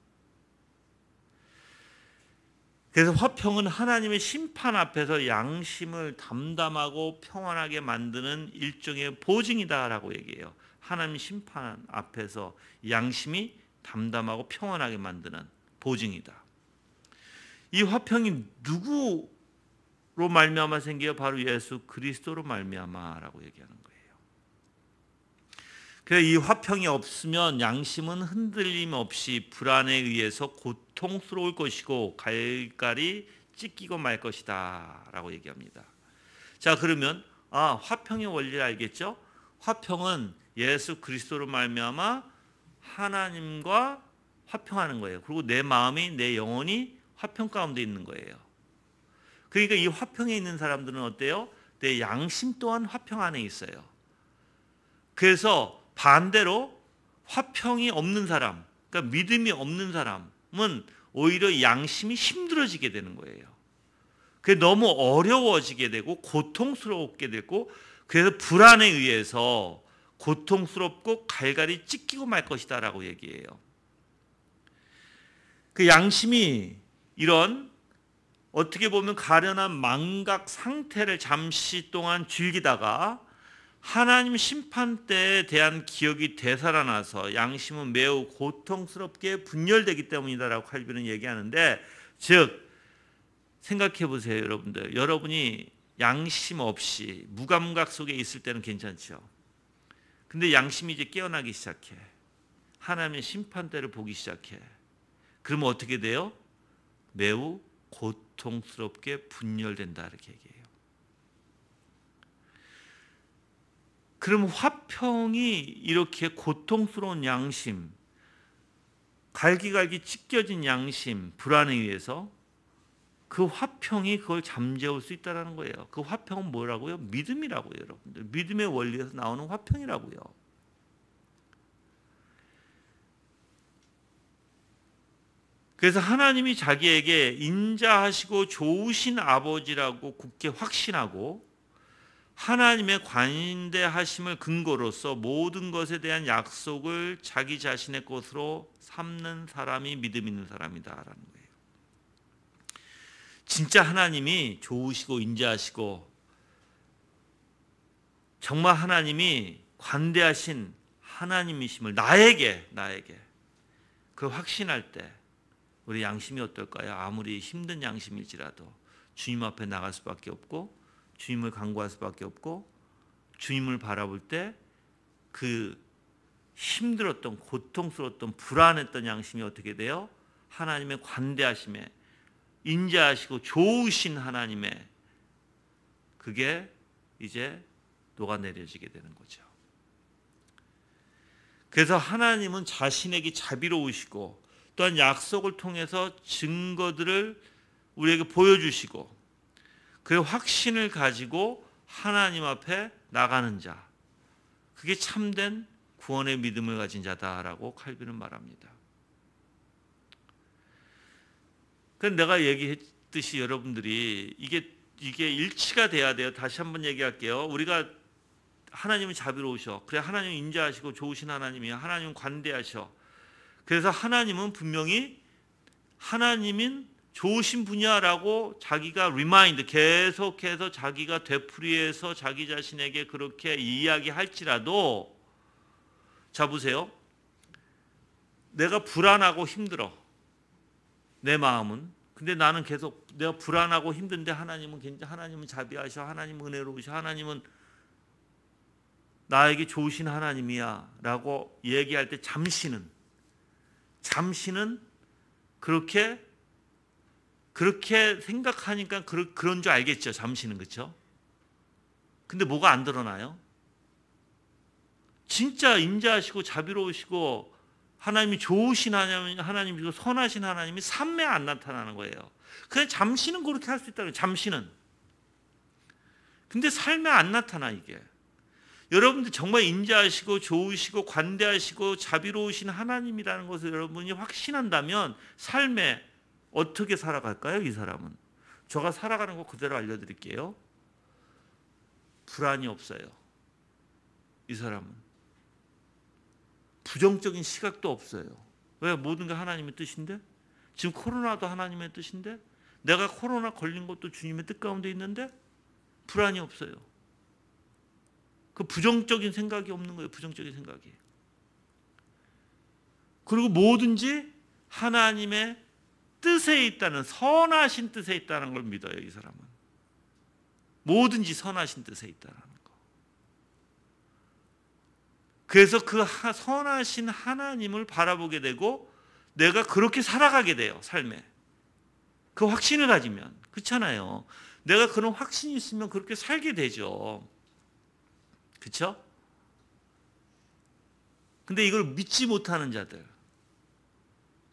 그래서 화평은 하나님의 심판 앞에서 양심을 담담하고 평안하게 만드는 일종의 보증이다라고 얘기해요. 하나님 심판 앞에서 양심이 담담하고 평안하게 만드는 보증이다. 이 화평이 누구로 말미암아 생겨요? 바로 예수 그리스도로 말미암아라고 얘기하는 거예요. 그래서 이 화평이 없으면 양심은 흔들림 없이 불안에 의해서 고통스러울 것이고 갈갈이 찢기고 말 것이다 라고 얘기합니다. 자, 그러면 화평의 원리를 알겠죠? 화평은 예수 그리스도로 말미암아 하나님과 화평하는 거예요. 그리고 내 마음이, 내 영혼이 화평 가운데 있는 거예요. 그러니까 이 화평에 있는 사람들은 어때요? 내 양심 또한 화평 안에 있어요. 그래서 반대로 화평이 없는 사람, 그러니까 믿음이 없는 사람은 오히려 양심이 힘들어지게 되는 거예요. 그게 너무 어려워지게 되고 고통스럽게 되고, 그래서 불안에 의해서 고통스럽고 갈갈이 찢기고 말 것이다 라고 얘기해요. 그 양심이 이런 어떻게 보면 가련한 망각 상태를 잠시 동안 즐기다가 하나님 심판 때에 대한 기억이 되살아나서 양심은 매우 고통스럽게 분열되기 때문이다라고 칼빈은 얘기하는데, 즉 생각해 보세요, 여러분들. 여러분이 양심 없이 무감각 속에 있을 때는 괜찮죠. 근데 양심이 이제 깨어나기 시작해. 하나님의 심판 때를 보기 시작해. 그러면 어떻게 돼요? 매우 고통스럽게 분열된다 이렇게 얘기해요. 그럼 화평이 이렇게 고통스러운 양심, 갈기갈기 찢겨진 양심, 불안에 의해서 그 화평이 그걸 잠재울 수 있다는 거예요. 그 화평은 뭐라고요? 믿음이라고요, 여러분들. 믿음의 원리에서 나오는 화평이라고요. 그래서 하나님이 자기에게 인자하시고 좋으신 아버지라고 굳게 확신하고 하나님의 관대하심을 근거로서 모든 것에 대한 약속을 자기 자신의 것으로 삼는 사람이 믿음 있는 사람이다라는 거예요. 진짜 하나님이 좋으시고 인자하시고 정말 하나님이 관대하신 하나님이심을 나에게 그걸 확신할 때 우리 양심이 어떨까요? 아무리 힘든 양심일지라도 주님 앞에 나갈 수밖에 없고 주님을 간구할 수밖에 없고 주님을 바라볼 때 그 힘들었던 고통스러웠던 불안했던 양심이 어떻게 돼요? 하나님의 관대하심에 인자하시고 좋으신 하나님의 그게 이제 녹아내려지게 되는 거죠. 그래서 하나님은 자신에게 자비로우시고 또한 약속을 통해서 증거들을 우리에게 보여주시고 그 확신을 가지고 하나님 앞에 나가는 자, 그게 참된 구원의 믿음을 가진 자다라고 칼빈은 말합니다. 그래서 내가 얘기했듯이 여러분들이 이게 일치가 돼야 돼요. 다시 한번 얘기할게요. 우리가 하나님은 자비로우셔. 그래, 하나님은 인자하시고 좋으신 하나님이야. 하나님은 관대하셔. 그래서 하나님은 분명히 하나님인 좋으신 분이야라고 자기가 리마인드 계속해서 자기가 되풀이해서 자기 자신에게 그렇게 이야기할지라도, 자 보세요. 내가 불안하고 힘들어. 내 마음은. 근데 나는 계속 내가 불안하고 힘든데 하나님은 자비하셔. 하나님은 은혜로우셔. 하나님은 나에게 좋으신 하나님이야 라고 얘기할 때 잠시는 그렇게 생각하니까 그런 줄 알겠죠. 잠시는. 그렇죠? 근데 뭐가 안 드러나요? 진짜 인자하시고 자비로우시고 하나님이 좋으신 하나님이고 선하신 하나님이 삶에 안 나타나는 거예요. 그냥 잠시는 그렇게 할 수 있다는 거예요. 잠시는. 근데 삶에 안 나타나 이게. 여러분들 정말 인자하시고 좋으시고 관대하시고 자비로우신 하나님이라는 것을 여러분이 확신한다면 삶에 어떻게 살아갈까요? 이 사람은. 제가 살아가는 거 그대로 알려드릴게요. 불안이 없어요. 이 사람은. 부정적인 시각도 없어요. 왜? 모든 게 하나님의 뜻인데? 지금 코로나도 하나님의 뜻인데? 내가 코로나 걸린 것도 주님의 뜻 가운데 있는데? 불안이 없어요. 그 부정적인 생각이 없는 거예요. 부정적인 생각이. 그리고 뭐든지 하나님의 뜻에 있다는, 선하신 뜻에 있다는 걸 믿어요. 이 사람은. 뭐든지 선하신 뜻에 있다는 거. 그래서 그 선하신 하나님을 바라보게 되고 내가 그렇게 살아가게 돼요. 삶에. 그 확신을 가지면. 그렇잖아요. 내가 그런 확신이 있으면 그렇게 살게 되죠. 그렇죠? 근데 이걸 믿지 못하는 자들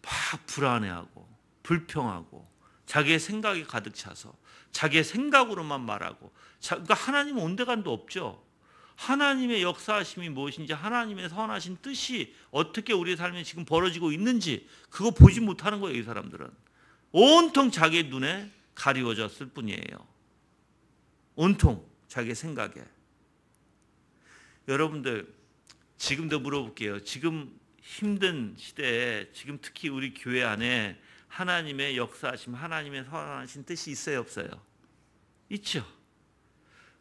막 불안해하고 불평하고 자기의 생각이 가득 차서 자기의 생각으로만 말하고 그러니까 하나님은 온데간도 없죠. 하나님의 역사하심이 무엇인지 하나님의 선하신 뜻이 어떻게 우리의 삶에 지금 벌어지고 있는지 그거 보지 못하는 거예요. 이 사람들은 온통 자기의 눈에 가리워졌을 뿐이에요. 온통 자기의 생각에. 여러분들 지금도 물어볼게요. 지금 힘든 시대에 지금 특히 우리 교회 안에 하나님의 역사하심, 하나님의 선하신 뜻이 있어요, 없어요? 있죠.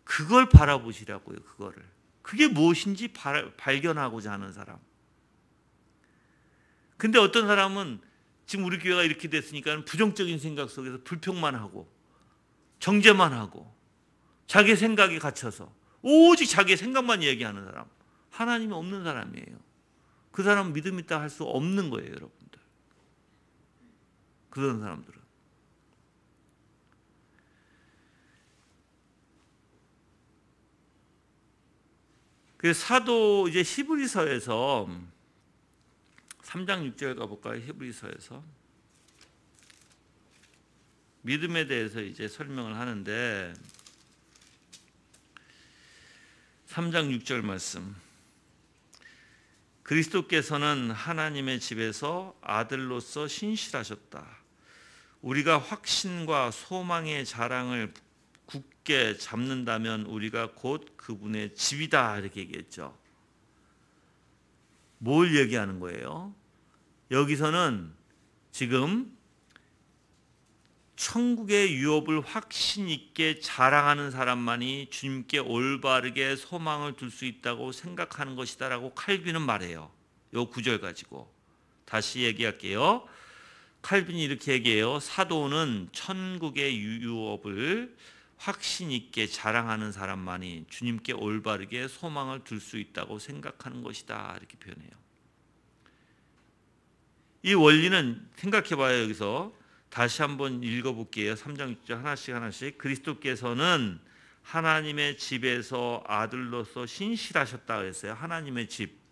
그걸 바라보시라고요. 그거를. 그게 무엇인지 발견하고자 하는 사람. 근데 어떤 사람은 지금 우리 교회가 이렇게 됐으니까 부정적인 생각 속에서 불평만 하고 정죄만 하고 자기 생각에 갇혀서 오직 자기의 생각만 얘기하는 사람. 하나님이 없는 사람이에요. 그 사람은 믿음 있다 할 수 없는 거예요, 여러분들. 그런 사람들은. 그 사도 이제 히브리서에서 3장 6절 가볼까요? 히브리서에서 믿음에 대해서 이제 설명을 하는데 3장 6절 말씀. 그리스도께서는 하나님의 집에서 아들로서 신실하셨다. 우리가 확신과 소망의 자랑을 굳게 잡는다면 우리가 곧 그분의 집이다 이렇게 얘기했죠. 뭘 얘기하는 거예요? 여기서는 지금 천국의 유업을 확신 있게 자랑하는 사람만이 주님께 올바르게 소망을 둘 수 있다고 생각하는 것이다라고 칼빈은 말해요. 요 구절 가지고 다시 얘기할게요. 칼빈이 이렇게 얘기해요. 사도는 천국의 유업을 확신 있게 자랑하는 사람만이 주님께 올바르게 소망을 둘 수 있다고 생각하는 것이다 이렇게 표현해요. 이 원리는 생각해봐요. 여기서 다시 한번 읽어볼게요. 3장 6절 하나씩. 그리스도께서는 하나님의 집에서 아들로서 신실하셨다 그랬어요. 하나님의 집.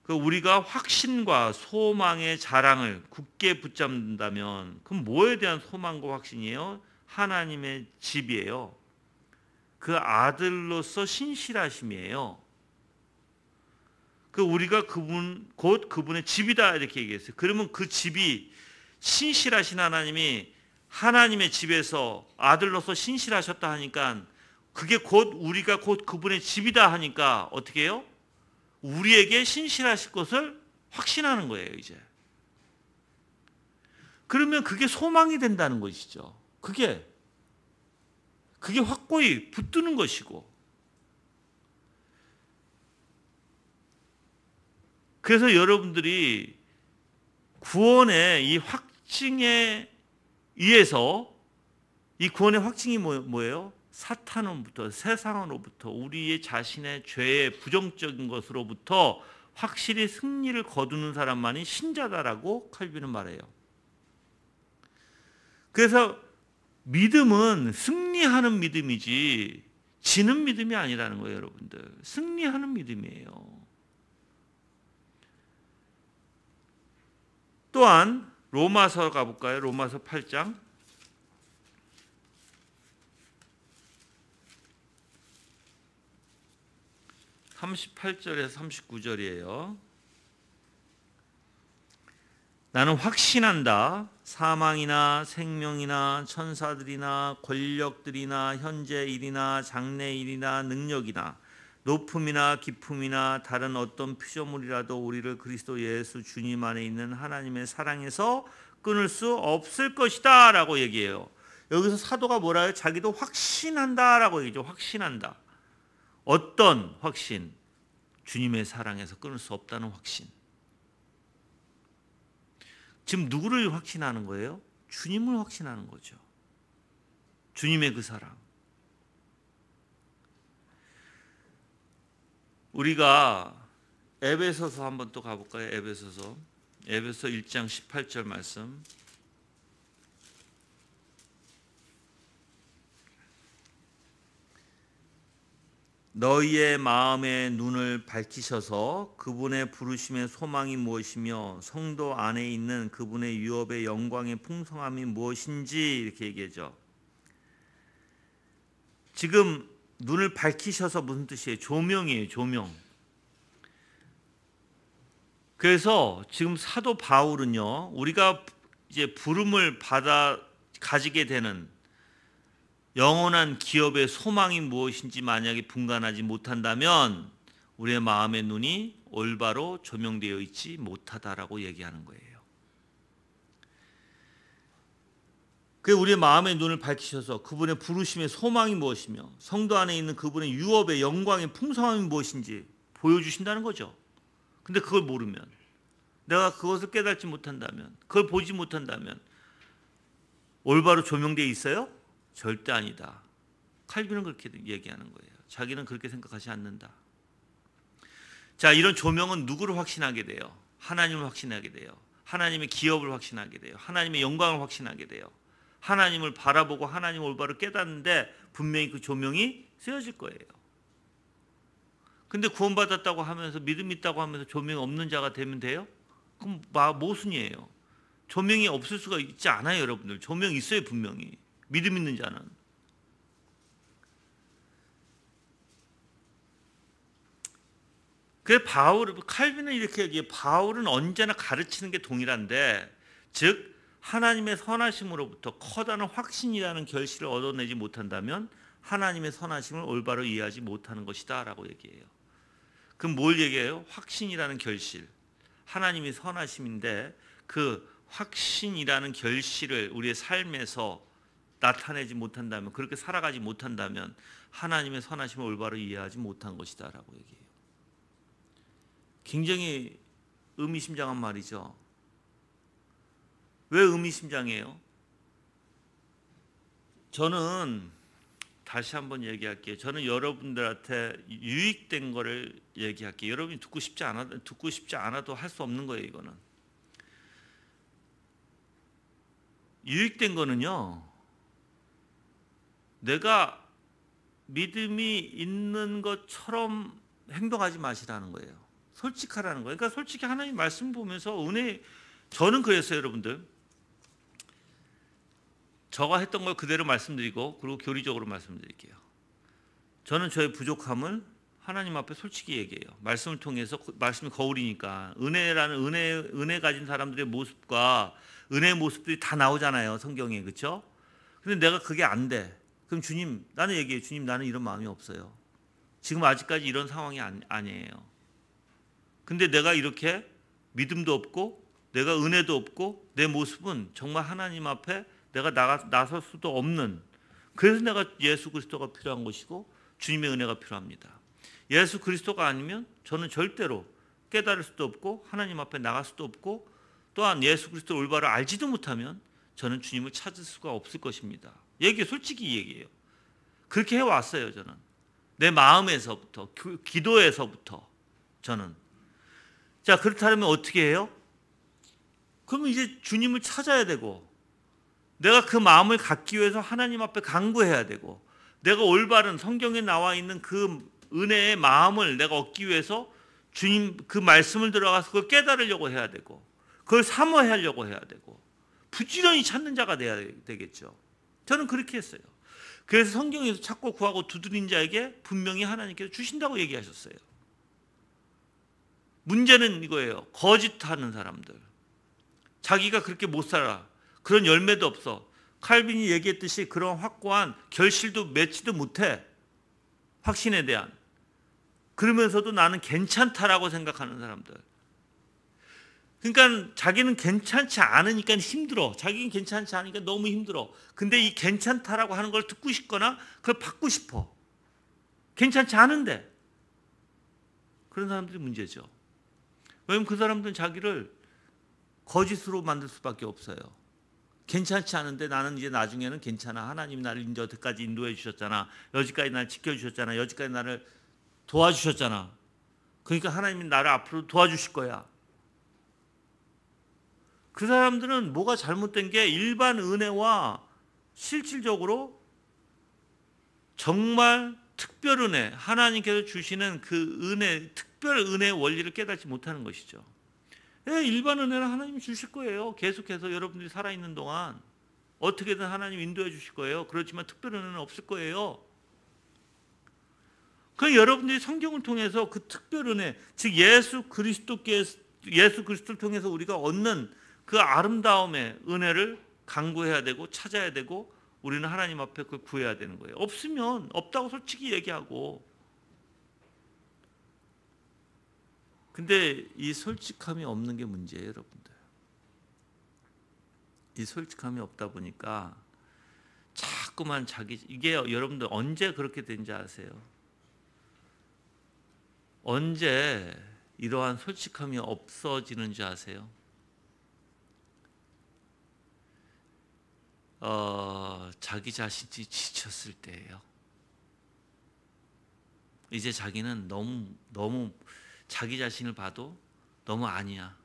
우리가 확신과 소망의 자랑을 굳게 붙잡는다면 그럼 뭐에 대한 소망과 확신이에요? 하나님의 집이에요. 그 아들로서 신실하심이에요. 우리가 곧 그분의 집이다 이렇게 얘기했어요. 그러면 그 집이 신실하신 하나님이 하나님의 집에서 아들로서 신실하셨다 하니까 그게 우리가 곧 그분의 집이다 하니까 어떻게 해요? 우리에게 신실하실 것을 확신하는 거예요, 이제. 그러면 그게 소망이 된다는 것이죠. 그게 확고히 붙드는 것이고. 그래서 여러분들이 구원의 이 확증에 의해서 이 구원의 확증이 뭐예요? 사탄으로부터 세상으로부터 우리의 자신의 죄의 부정적인 것으로부터 확실히 승리를 거두는 사람만이 신자다라고 칼빈은 말해요. 그래서 믿음은 승리하는 믿음이지 지는 믿음이 아니라는 거예요, 여러분들. 승리하는 믿음이에요. 또한 로마서 가볼까요? 로마서 8장 38절에서 39절이에요. 나는 확신한다. 사망이나 생명이나 천사들이나 권력들이나 현재일이나 장래일이나 능력이나 높음이나 깊음이나 다른 어떤 피조물이라도 우리를 그리스도 예수 주님 안에 있는 하나님의 사랑에서 끊을 수 없을 것이다 라고 얘기해요. 여기서 사도가 뭐라 해요? 자기도 확신한다 라고 얘기죠. 확신한다. 어떤 확신? 주님의 사랑에서 끊을 수 없다는 확신. 지금 누구를 확신하는 거예요? 주님을 확신하는 거죠. 주님의 그 사랑. 우리가 에베소서 한번 또 가볼까요? 에베소서 1장 18절 말씀. 너희의 마음의 눈을 밝히셔서 그분의 부르심의 소망이 무엇이며 성도 안에 있는 그분의 유업의 영광의 풍성함이 무엇인지 이렇게 얘기하죠. 지금 눈을 밝히셔서 무슨 뜻이에요? 조명이에요, 조명. 그래서 지금 사도 바울은요, 우리가 이제 부름을 받아 가지게 되는 영원한 기업의 소망이 무엇인지 만약에 분간하지 못한다면 우리의 마음의 눈이 올바로 조명되어 있지 못하다라고 얘기하는 거예요. 그 우리의 마음의 눈을 밝히셔서 그분의 부르심의 소망이 무엇이며 성도 안에 있는 그분의 유업의 영광의 풍성함이 무엇인지 보여주신다는 거죠. 근데 그걸 모르면, 내가 그것을 깨닫지 못한다면, 그걸 보지 못한다면 올바로 조명되어 있어요? 절대 아니다. 칼빈은 그렇게 얘기하는 거예요. 자기는 그렇게 생각하지 않는다. 자, 이런 조명은 누구를 확신하게 돼요? 하나님을 확신하게 돼요. 하나님의 기업을 확신하게 돼요. 하나님의 영광을 확신하게 돼요. 하나님을 바라보고 하나님을 올바로 깨닫는데 분명히 그 조명이 쓰여질 거예요. 근데 구원받았다고 하면서 믿음 있다고 하면서 조명이 없는 자가 되면 돼요? 그럼 모순이에요. 조명이 없을 수가 있지 않아요, 여러분들. 조명이 있어요, 분명히. 믿음 있는 자는. 그래서 칼빈은 이렇게 얘기해요. 바울은 언제나 가르치는 게 동일한데, 즉 하나님의 선하심으로부터 커다란 확신이라는 결실을 얻어내지 못한다면 하나님의 선하심을 올바로 이해하지 못하는 것이다 라고 얘기해요. 그럼 뭘 얘기해요? 확신이라는 결실. 하나님이 선하심인데 그 확신이라는 결실을 우리의 삶에서 나타내지 못한다면, 그렇게 살아가지 못한다면 하나님의 선하심을 올바로 이해하지 못한 것이다 라고 얘기해요. 굉장히 의미심장한 말이죠. 왜 의미심장해요? 저는 다시 한번 얘기할게요. 저는 여러분들한테 유익된 거를 얘기할게요. 여러분이 듣고 싶지 않아도 할 수 없는 거예요. 이거는 유익된 거는요, 내가 믿음이 있는 것처럼 행동하지 마시라는 거예요. 솔직하라는 거예요. 그러니까 솔직히 하나님 말씀 보면서 저는 그랬어요, 여러분들. 저가 했던 걸 그대로 말씀드리고, 그리고 교리적으로 말씀드릴게요. 저는 저의 부족함을 하나님 앞에 솔직히 얘기해요. 말씀을 통해서, 말씀이 거울이니까 은혜 가진 사람들의 모습과 은혜의 모습들이 다 나오잖아요, 성경에. 그렇죠? 근데 내가 그게 안 돼. 그럼 주님, 나는 얘기해요. 주님, 나는 이런 마음이 없어요. 지금 아직까지 이런 상황이 아니에요. 근데 내가 이렇게 믿음도 없고 내가 은혜도 없고 내 모습은 정말 하나님 앞에 내가 나설 수도 없는, 그래서 내가 예수 그리스도가 필요한 것이고 주님의 은혜가 필요합니다. 예수 그리스도가 아니면 저는 절대로 깨달을 수도 없고 하나님 앞에 나갈 수도 없고, 또한 예수 그리스도를 올바로 알지도 못하면 저는 주님을 찾을 수가 없을 것입니다. 솔직히 얘기해요. 그렇게 해왔어요. 저는 내 마음에서부터, 기도에서부터. 저는 자, 그렇다면 어떻게 해요? 그러면 이제 주님을 찾아야 되고, 내가 그 마음을 갖기 위해서 하나님 앞에 간구해야 되고, 내가 올바른 성경에 나와 있는 그 은혜의 마음을 내가 얻기 위해서 주님 그 말씀을 들어가서 그걸 깨달으려고 해야 되고, 그걸 사모하려고 해야 되고, 부지런히 찾는 자가 돼야 되겠죠. 저는 그렇게 했어요. 그래서 성경에서 찾고 구하고 두드린 자에게 분명히 하나님께서 주신다고 얘기하셨어요. 문제는 이거예요. 거짓하는 사람들. 자기가 그렇게 못 살아. 그런 열매도 없어. 칼빈이 얘기했듯이 그런 확고한 결실도 맺지도 못해. 확신에 대한. 그러면서도 나는 괜찮다라고 생각하는 사람들. 그러니까 자기는 괜찮지 않으니까 힘들어. 자기는 괜찮지 않으니까 너무 힘들어. 근데 이 괜찮다라고 하는 걸 듣고 싶거나 그걸 받고 싶어. 괜찮지 않은데. 그런 사람들이 문제죠. 왜냐면 그 사람들은 자기를 거짓으로 만들 수밖에 없어요. 괜찮지 않은데 나는 이제 나중에는 괜찮아. 하나님 나를 이제 여태까지 인도해 주셨잖아. 여기까지 나를 지켜주셨잖아. 여기까지 나를 도와주셨잖아. 그러니까 하나님이 나를 앞으로 도와주실 거야. 그 사람들은 뭐가 잘못된 게 일반 은혜와 실질적으로 정말 특별 은혜, 하나님께서 주시는 그 은혜, 특별 은혜의 원리를 깨닫지 못하는 것이죠. 일반 은혜는 하나님이 주실 거예요. 계속해서 여러분들이 살아있는 동안 어떻게든 하나님 인도해 주실 거예요. 그렇지만 특별 은혜는 없을 거예요. 그 여러분들이 성경을 통해서 그 특별 은혜, 즉 예수 그리스도를 통해서 우리가 얻는 그 아름다움의 은혜를 간구해야 되고 찾아야 되고 우리는 하나님 앞에 그걸 구해야 되는 거예요. 없으면 없다고 솔직히 얘기하고. 근데 이 솔직함이 없는 게 문제예요, 여러분들. 이 솔직함이 없다 보니까 자꾸만 이게 여러분들 언제 그렇게 된지 아세요? 언제 이러한 솔직함이 없어지는지 아세요? 자기 자신이 지쳤을 때예요. 이제 자기는 너무 자기 자신을 봐도 너무 아니야.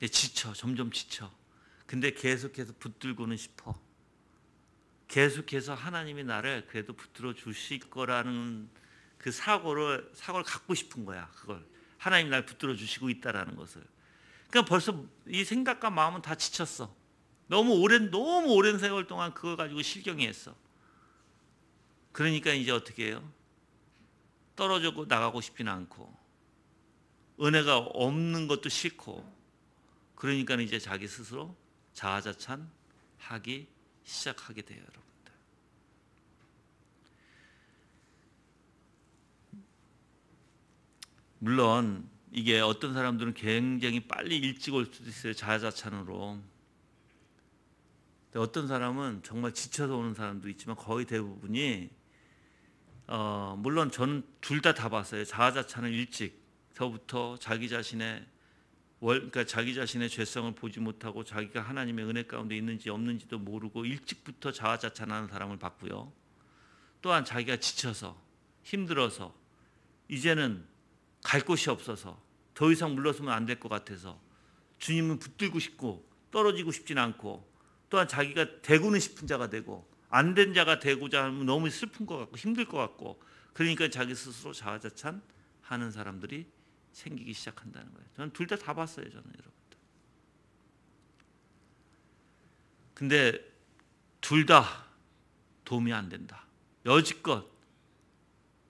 이제 점점 지쳐. 근데 계속해서 붙들고는 싶어. 계속해서 하나님이 나를 그래도 붙들어 주실 거라는 그 사고를 갖고 싶은 거야. 그걸 하나님이 날 붙들어 주시고 있다라는 것을. 그러니까 벌써 이 생각과 마음은 다 지쳤어. 너무 오랜 세월 동안 그거 가지고 실경이했어. 그러니까 이제 어떻게 해요? 떨어져 나가고 싶지는 않고 은혜가 없는 것도 싫고 그러니까 이제 자기 스스로 자아자찬하기 시작하게 돼요, 여러분들. 물론 이게 어떤 사람들은 굉장히 빨리 일찍 올 수도 있어요, 자아자찬으로. 어떤 사람은 정말 지쳐서 오는 사람도 있지만 거의 대부분이 물론 저는 둘 다 봤어요. 자아자찬을 일찍서부터 자기 자신의 그러니까 자기 자신의 죄성을 보지 못하고 자기가 하나님의 은혜 가운데 있는지 없는지도 모르고 일찍부터 자아자찬하는 사람을 봤고요. 또한 자기가 지쳐서 힘들어서 이제는 갈 곳이 없어서 더 이상 물러서면 안 될 것 같아서 주님은 붙들고 싶고 떨어지고 싶진 않고 또한 자기가 되고는 싶은 자가 되고 안 된 자가 되고자 하면 너무 슬픈 것 같고 힘들 것 같고 그러니까 자기 스스로 자아자찬하는 사람들이 생기기 시작한다는 거예요. 저는 둘 다 봤어요, 저는 여러분들. 근데 둘 다 도움이 안 된다. 여지껏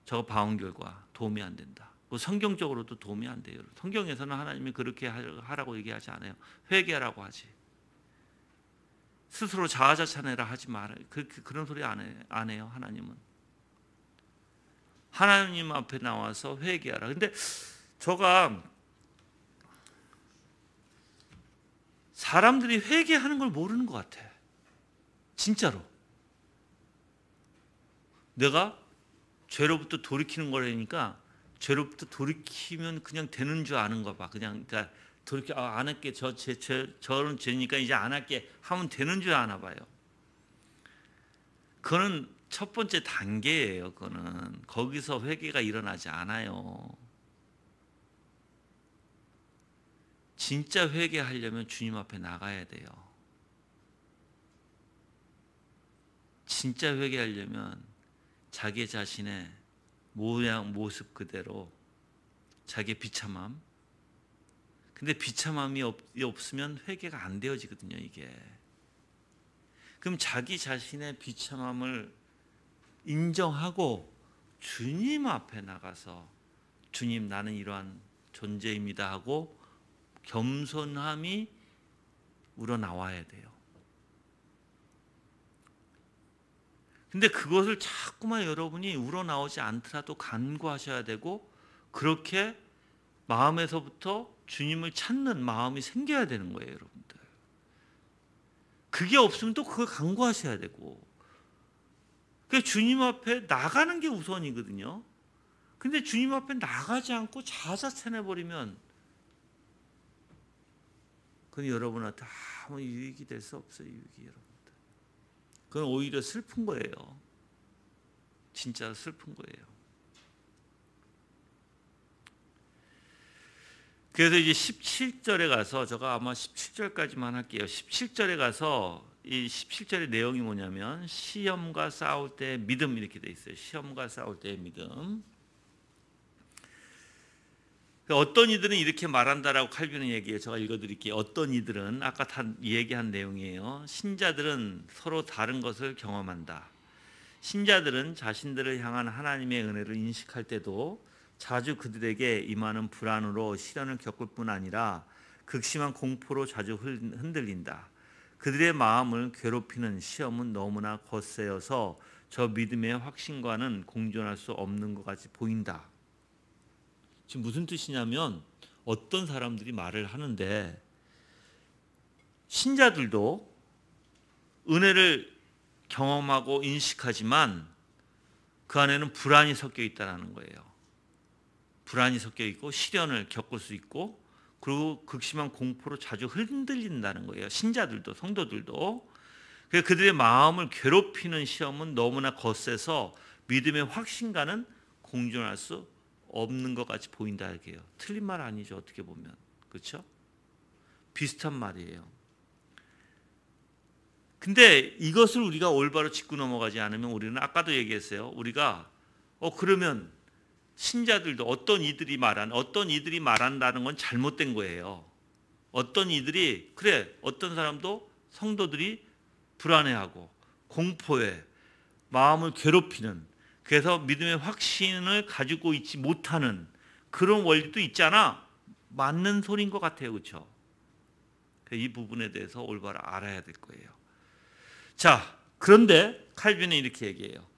저거 봐온 결과 도움이 안 된다. 성경적으로도 도움이 안 돼요. 성경에서는 하나님이 그렇게 하라고 얘기하지 않아요. 회개하라고 하지. 스스로 자아자찬해라 하지 말아요. 그런 소리 안 해요. 하나님은. 하나님 앞에 나와서 회개하라. 근데 제가 사람들이 회개하는 걸 모르는 것 같아. 진짜로. 내가 죄로부터 돌이키는 거라니까 죄로부터 돌이키면 그냥 되는 줄 아는가 봐. 그러니까 돌이켜 안 할게. 저런 죄니까 이제 안 할게 하면 되는 줄 아나 봐요. 그거는 첫 번째 단계예요. 그거는 거기서 회개가 일어나지 않아요. 진짜 회개하려면 주님 앞에 나가야 돼요. 진짜 회개하려면 자기 자신의 모양 모습 그대로 자기의 비참함. 근데 비참함이 없으면 회개가 안 되어지거든요, 이게. 그럼 자기 자신의 비참함을 인정하고 주님 앞에 나가서 주님 나는 이러한 존재입니다 하고 겸손함이 우러나와야 돼요. 근데 그것을 자꾸만 여러분이 우러나오지 않더라도 간구하셔야 되고 그렇게 마음에서부터 주님을 찾는 마음이 생겨야 되는 거예요, 여러분들. 그게 없으면 또 그걸 간구하셔야 되고. 그러니까 주님 앞에 나가는 게 우선이거든요. 근데 주님 앞에 나가지 않고 자자찬해버리면 그건 여러분한테 아무 유익이 될 수 없어요, 유익이 여러분들. 그건 오히려 슬픈 거예요. 진짜 슬픈 거예요. 그래서 이제 17절에 가서 제가 아마 17절까지만 할게요. 17절에 가서 이 17절의 내용이 뭐냐면 시험과 싸울 때 믿음 이렇게 돼 있어요. 시험과 싸울 때의 믿음. 어떤 이들은 이렇게 말한다라고 칼빈은 얘기해요. 제가 읽어드릴게요. 어떤 이들은 아까 다 얘기한 내용이에요. 신자들은 서로 다른 것을 경험한다. 신자들은 자신들을 향한 하나님의 은혜를 인식할 때도 자주 그들에게 임하는 불안으로 시련을 겪을 뿐 아니라 극심한 공포로 자주 흔들린다. 그들의 마음을 괴롭히는 시험은 너무나 거세여서 저 믿음의 확신과는 공존할 수 없는 것 같이 보인다. 지금 무슨 뜻이냐면 어떤 사람들이 말을 하는데 신자들도 은혜를 경험하고 인식하지만 그 안에는 불안이 섞여 있다는 거예요. 불안이 섞여 있고 시련을 겪을 수 있고 그리고 극심한 공포로 자주 흔들린다는 거예요. 신자들도 성도들도. 그들의 마음을 괴롭히는 시험은 너무나 거세서 믿음의 확신과는 공존할 수 없는 것 같이 보인다 이렇게요. 틀린 말 아니죠. 어떻게 보면. 그렇죠? 비슷한 말이에요. 근데 이것을 우리가 올바로 짚고 넘어가지 않으면 우리는 아까도 얘기했어요. 우리가 그러면 신자들도 어떤 이들이 말한다는 건 잘못된 거예요. 어떤 이들이 어떤 사람도 성도들이 불안해하고 공포에 마음을 괴롭히는 그래서 믿음의 확신을 가지고 있지 못하는 그런 원리도 있잖아. 맞는 소리인 것 같아요. 그렇죠? 이 부분에 대해서 올바로 알아야 될 거예요. 자, 그런데 칼빈은 이렇게 얘기해요.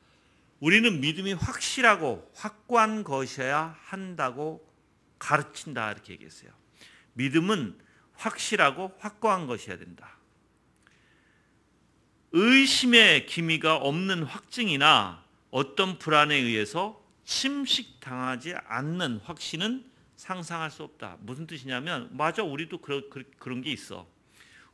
우리는 믿음이 확실하고 확고한 것이어야 한다고 가르친다 이렇게 얘기했어요. 믿음은 확실하고 확고한 것이어야 된다. 의심의 기미가 없는 확증이나 어떤 불안에 의해서 침식당하지 않는 확신은 상상할 수 없다. 무슨 뜻이냐면 맞아, 우리도 그런 게 있어.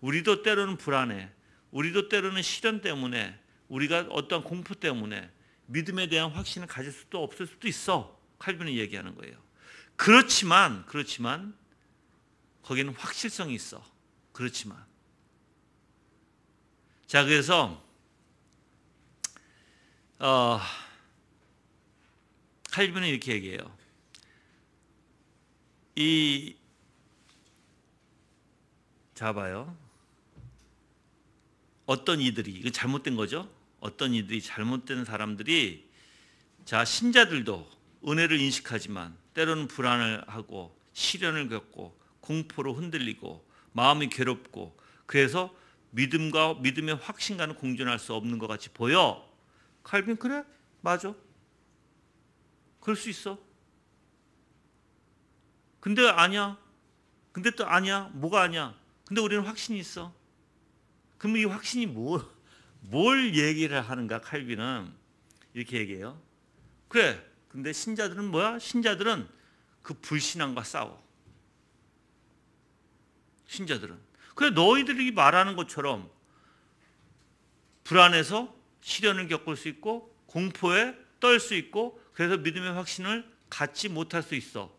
우리도 때로는 불안해. 우리도 때로는 시련 때문에 우리가 어떤 공포 때문에 믿음에 대한 확신을 가질 수도 없을 수도 있어. 칼빈이 얘기하는 거예요. 그렇지만 거기는 확실성이 있어. 그렇지만 자, 그래서 칼빈은 이렇게 얘기해요. 봐요. 어떤 이들이 이거 잘못된 거죠. 어떤 이들이 잘못된 사람들이 자 신자들도 은혜를 인식하지만 때로는 불안을 하고 시련을 겪고 공포로 흔들리고 마음이 괴롭고 그래서 믿음의 확신과는 공존할 수 없는 것 같이 보여. 칼빈 그래? 맞아. 그럴 수 있어. 근데 아니야. 근데 또 아니야. 뭐가 아니야? 근데 우리는 확신이 있어. 그럼 이 확신이 뭘 얘기를 하는가? 칼빈은 이렇게 얘기해요. 그래. 근데 신자들은 뭐야? 신자들은 그 불신앙과 싸워. 신자들은. 그래, 너희들이 말하는 것처럼 불안해서 시련을 겪을 수 있고 공포에 떨 수 있고 그래서 믿음의 확신을 갖지 못할 수 있어.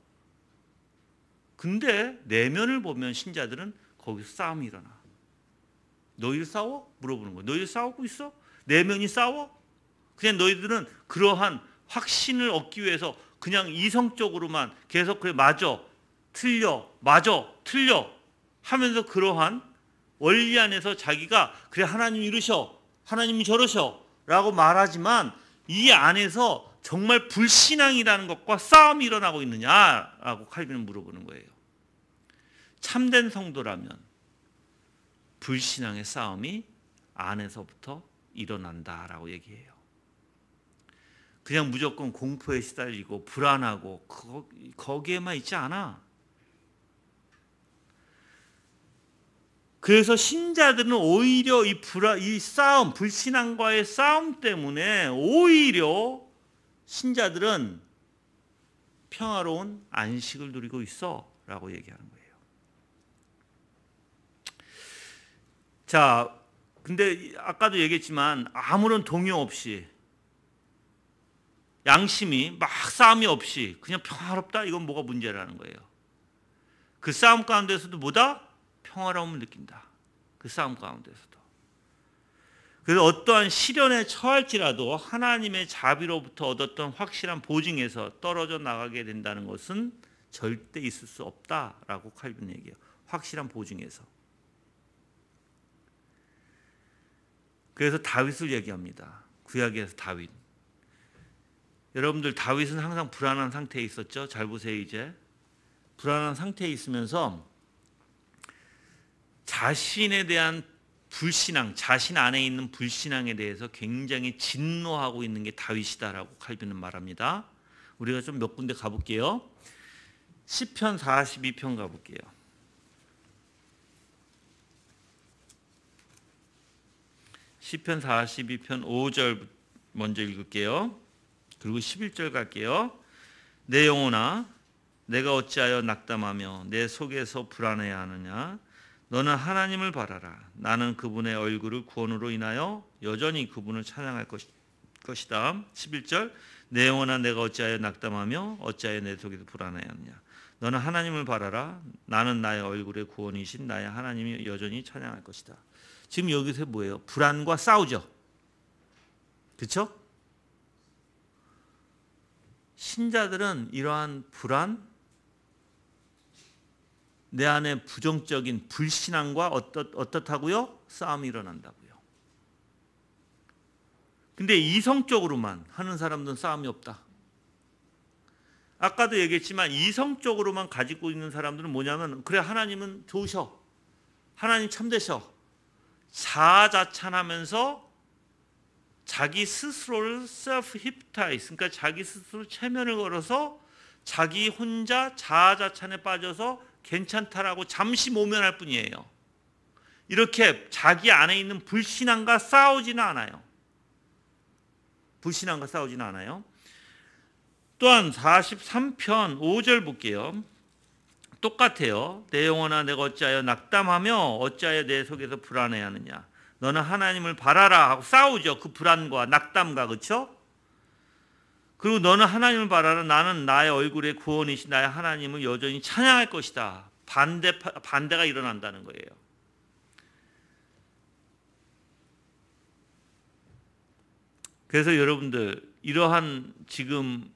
근데 내면을 보면 신자들은 거기서 싸움이 일어나. 너희들 싸워? 물어보는 거야. 너희들 싸우고 있어? 내면이 싸워? 그냥 너희들은 그러한 확신을 얻기 위해서 그냥 이성적으로만 계속 그래 맞아, 틀려, 맞아, 틀려 하면서 그러한 원리 안에서 자기가 그래 하나님 이러셔, 하나님이 저러셔 라고 말하지만 이 안에서 정말 불신앙이라는 것과 싸움이 일어나고 있느냐라고 칼빈은 물어보는 거예요. 참된 성도라면 불신앙의 싸움이 안에서부터 일어난다라고 얘기해요. 그냥 무조건 공포에 시달리고 불안하고 거기에만 있지 않아. 그래서 신자들은 오히려 이 싸움, 불신앙과의 싸움 때문에 오히려 신자들은 평화로운 안식을 누리고 있어 라고 얘기하는 거예요. 자, 근데 아까도 얘기했지만 아무런 동요 없이 양심이 막 싸움이 없이 그냥 평화롭다? 이건 뭐가 문제라는 거예요. 그 싸움 가운데서도 뭐다? 평화로움을 느낀다. 그 싸움 가운데서도. 그래서 어떠한 시련에 처할지라도 하나님의 자비로부터 얻었던 확실한 보증에서 떨어져 나가게 된다는 것은 절대 있을 수 없다라고 칼빈은 얘기해요. 확실한 보증에서. 그래서 다윗을 얘기합니다. 구약에서 다윗. 여러분들 다윗은 항상 불안한 상태에 있었죠. 잘 보세요. 이제 불안한 상태에 있으면서 자신에 대한 불신앙, 자신 안에 있는 불신앙에 대해서 굉장히 진노하고 있는 게 다윗이다라고 칼빈은 말합니다. 우리가 좀 몇 군데 가볼게요. 시편 42편 가볼게요. 시편 42편 5절 먼저 읽을게요. 그리고 11절 갈게요. 내 영혼아 내가 어찌하여 낙담하며 내 속에서 불안해하느냐. 너는 하나님을 바라라. 나는 그분의 얼굴을 구원으로 인하여 여전히 그분을 찬양할 것이다. 11절 내 영혼아 내가 어찌하여 낙담하며 어찌하여 내 속에서 불안해하느냐. 너는 하나님을 바라라. 나는 나의 얼굴의 구원이신 나의 하나님이 여전히 찬양할 것이다. 지금 여기서 뭐예요? 불안과 싸우죠. 그렇죠? 신자들은 이러한 불안, 내 안에 부정적인 불신앙과 어떻다고요? 싸움이 일어난다고요. 근데 이성적으로만 하는 사람들은 싸움이 없다. 아까도 얘기했지만 이성적으로만 가지고 있는 사람들은 뭐냐면 그래 하나님은 좋으셔. 하나님 참되셔. 자아자찬하면서 자기 스스로를 self-hypnotize, 그러니까 자기 스스로 체면을 걸어서 자기 혼자 자아자찬에 빠져서 괜찮다라고 잠시 모면할 뿐이에요. 이렇게 자기 안에 있는 불신앙과 싸우지는 않아요. 불신앙과 싸우지는 않아요. 또한 43편 5절 볼게요. 똑같아요. 내 영혼아 내가 어찌하여 낙담하며 어찌하여 내 속에서 불안해하느냐. 너는 하나님을 바라라 하고 싸우죠. 그 불안과 낙담과. 그렇죠? 그리고 너는 하나님을 바라라. 나는 나의 얼굴의 구원이신 나의 하나님을 여전히 찬양할 것이다. 반대가 일어난다는 거예요. 그래서 여러분들 이러한 지금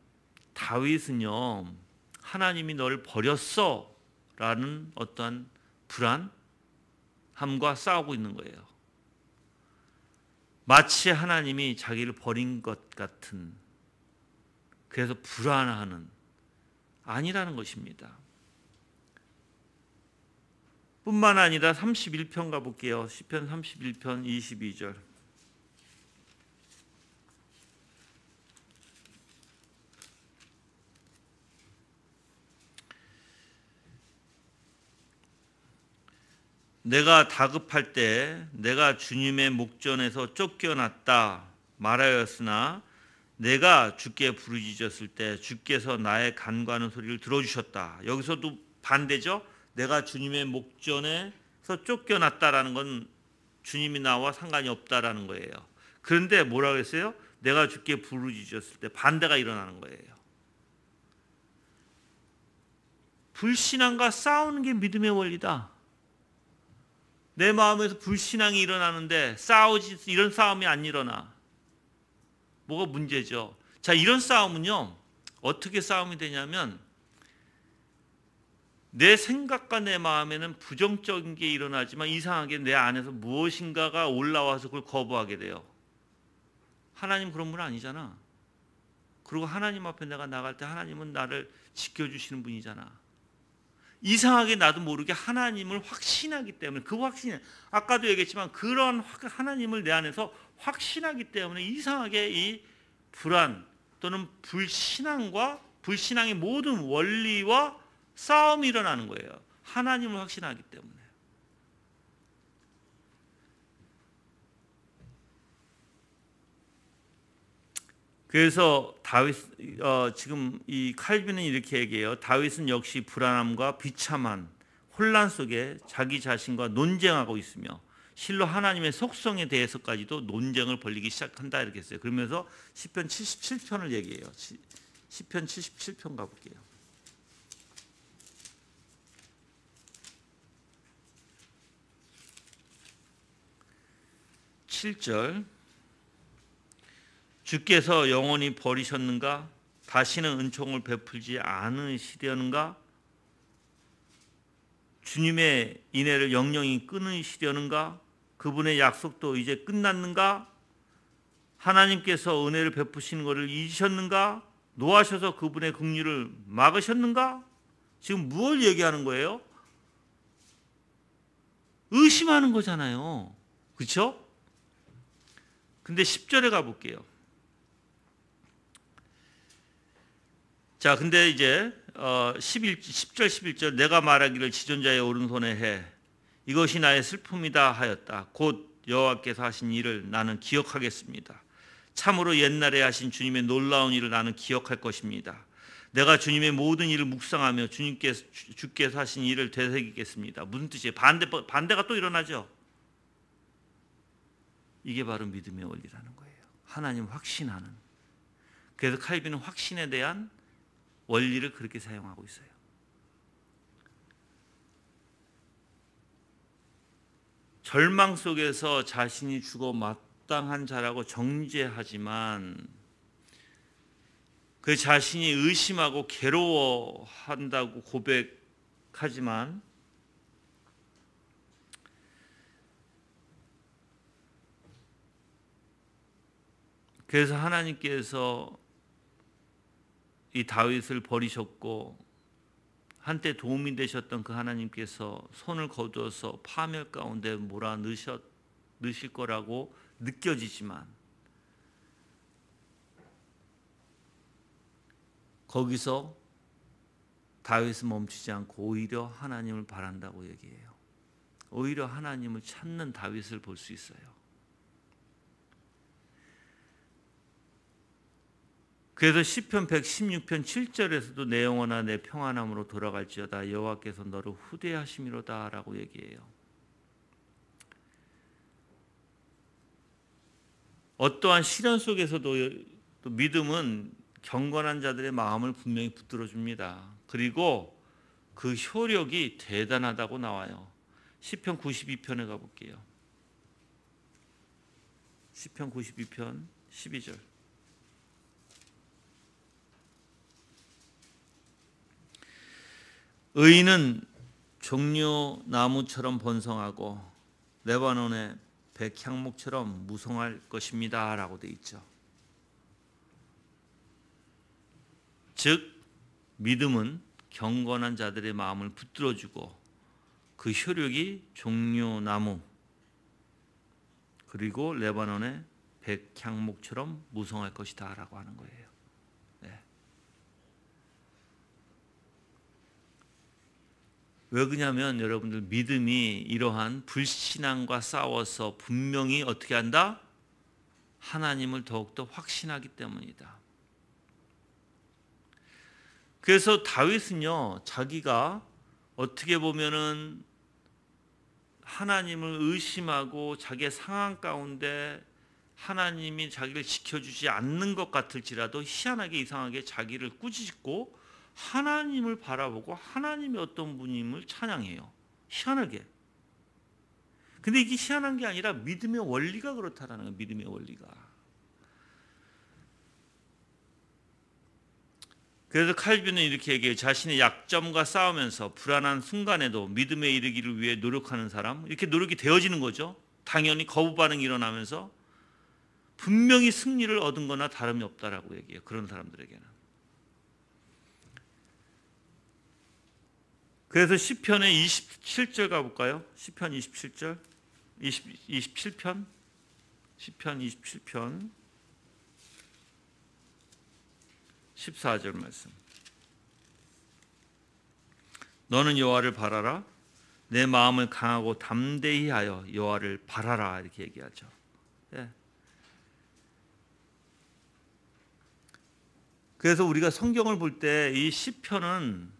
다윗은요. 하나님이 너를 버렸어 라는 어떠한 불안함과 싸우고 있는 거예요. 마치 하나님이 자기를 버린 것 같은, 그래서 불안하는, 아니라는 것입니다. 뿐만 아니라 31편 가볼게요. 시편 31편 22절. 내가 다급할 때 내가 주님의 목전에서 쫓겨났다 말하였으나 내가 주께 부르짖었을 때 주께서 나의 간구하는 소리를 들어주셨다. 여기서도 반대죠. 내가 주님의 목전에서 쫓겨났다라는 건 주님이 나와 상관이 없다라는 거예요. 그런데 뭐라고 했어요? 내가 주께 부르짖었을 때 반대가 일어나는 거예요. 불신앙과 싸우는 게 믿음의 원리다. 내 마음에서 불신앙이 일어나는데 이런 싸움이 안 일어나. 뭐가 문제죠? 자, 이런 싸움은요. 어떻게 싸움이 되냐면 내 생각과 내 마음에는 부정적인 게 일어나지만 이상하게 내 안에서 무엇인가가 올라와서 그걸 거부하게 돼요. 하나님 그런 분 아니잖아. 그리고 하나님 앞에 내가 나갈 때 하나님은 나를 지켜주시는 분이잖아. 이상하게 나도 모르게 하나님을 확신하기 때문에, 그 확신, 아까도 얘기했지만 그런 하나님을 내 안에서 확신하기 때문에 이상하게 이 불안 또는 불신앙의 모든 원리와 싸움이 일어나는 거예요. 하나님을 확신하기 때문에. 그래서 지금 이 칼빈은 이렇게 얘기해요. 다윗은 역시 불안함과 비참한 혼란 속에 자기 자신과 논쟁하고 있으며 실로 하나님의 속성에 대해서까지도 논쟁을 벌이기 시작한다 이렇게 했어요. 그러면서 시편 77편을 얘기해요. 시편 77편 가볼게요. 27절 주께서 영원히 버리셨는가? 다시는 은총을 베풀지 않으시려는가? 주님의 인애를 영영히 끊으시려는가? 그분의 약속도 이제 끝났는가? 하나님께서 은혜를 베푸시는 것을 잊으셨는가? 노하셔서 그분의 긍휼을 막으셨는가? 지금 무엇을 얘기하는 거예요? 의심하는 거잖아요. 그렇죠? 근데 10절에 가볼게요. 자, 근데 이제 10절 11절 내가 말하기를 지존자의 오른손에 해 이것이 나의 슬픔이다 하였다. 곧 여호와께서 하신 일을 나는 기억하겠습니다. 참으로 옛날에 하신 주님의 놀라운 일을 나는 기억할 것입니다. 내가 주님의 모든 일을 묵상하며 주께서 하신 일을 되새기겠습니다. 무슨 뜻이에요? 반대가 또 일어나죠. 이게 바로 믿음의 원리라는 거예요. 하나님 확신하는. 그래서 칼빈은 확신에 대한 원리를 그렇게 사용하고 있어요. 절망 속에서 자신이 죽어 마땅한 자라고 정죄하지만 그 자신이 의심하고 괴로워한다고 고백하지만 그래서 하나님께서 이 다윗을 버리셨고 한때 도움이 되셨던 그 하나님께서 손을 거두어서 파멸 가운데 몰아넣으실 거라고 느껴지지만 거기서 다윗은 멈추지 않고 오히려 하나님을 바란다고 얘기해요. 오히려 하나님을 찾는 다윗을 볼 수 있어요. 그래서 시편 116편 7절에서도 내 영혼아 내 평안함으로 돌아갈지어다 여호와께서 너를 후대하심이로다 라고 얘기해요. 어떠한 시련 속에서도 또 믿음은 경건한 자들의 마음을 분명히 붙들어 줍니다. 그리고 그 효력이 대단하다고 나와요. 시편 92편에 가볼게요. 시편 92편 12절 의인은 종려나무처럼 번성하고 레바논의 백향목처럼 무성할 것입니다 라고 되어 있죠. 즉 믿음은 경건한 자들의 마음을 붙들어주고 그 효력이 종려나무 그리고 레바논의 백향목처럼 무성할 것이다 라고 하는 거예요. 네. 왜 그러냐면 여러분들 믿음이 이러한 불신앙과 싸워서 분명히 어떻게 한다? 하나님을 더욱더 확신하기 때문이다. 그래서 다윗은요 자기가 어떻게 보면은 하나님을 의심하고 자기의 상황 가운데 하나님이 자기를 지켜주지 않는 것 같을지라도 희한하게 이상하게 자기를 꾸짖고 하나님을 바라보고 하나님이 어떤 분임을 찬양해요. 희한하게. 근데 이게 희한한 게 아니라 믿음의 원리가 그렇다라는 거예요. 믿음의 원리가. 그래서 칼빈은 이렇게 얘기해요. 자신의 약점과 싸우면서 불안한 순간에도 믿음에 이르기를 위해 노력하는 사람, 이렇게 노력이 되어지는 거죠. 당연히 거부 반응이 일어나면서 분명히 승리를 얻은 거나 다름이 없다라고 얘기해요. 그런 사람들에게는. 그래서 시편의 27절 가볼까요? 시편 27절 27편 시편 27편 14절 말씀. 너는 여호와를 바라라. 내 마음을 강하고 담대히 하여 여호와를 바라라. 이렇게 얘기하죠. 네. 그래서 우리가 성경을 볼 때 이 시편은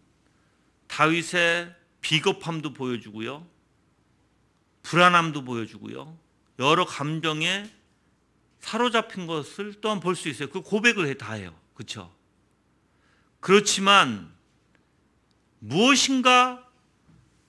다윗의 비겁함도 보여주고요. 불안함도 보여주고요. 여러 감정에 사로잡힌 것을 또한 볼 수 있어요. 그 고백을 다 해요. 그렇죠? 그렇지만 무엇인가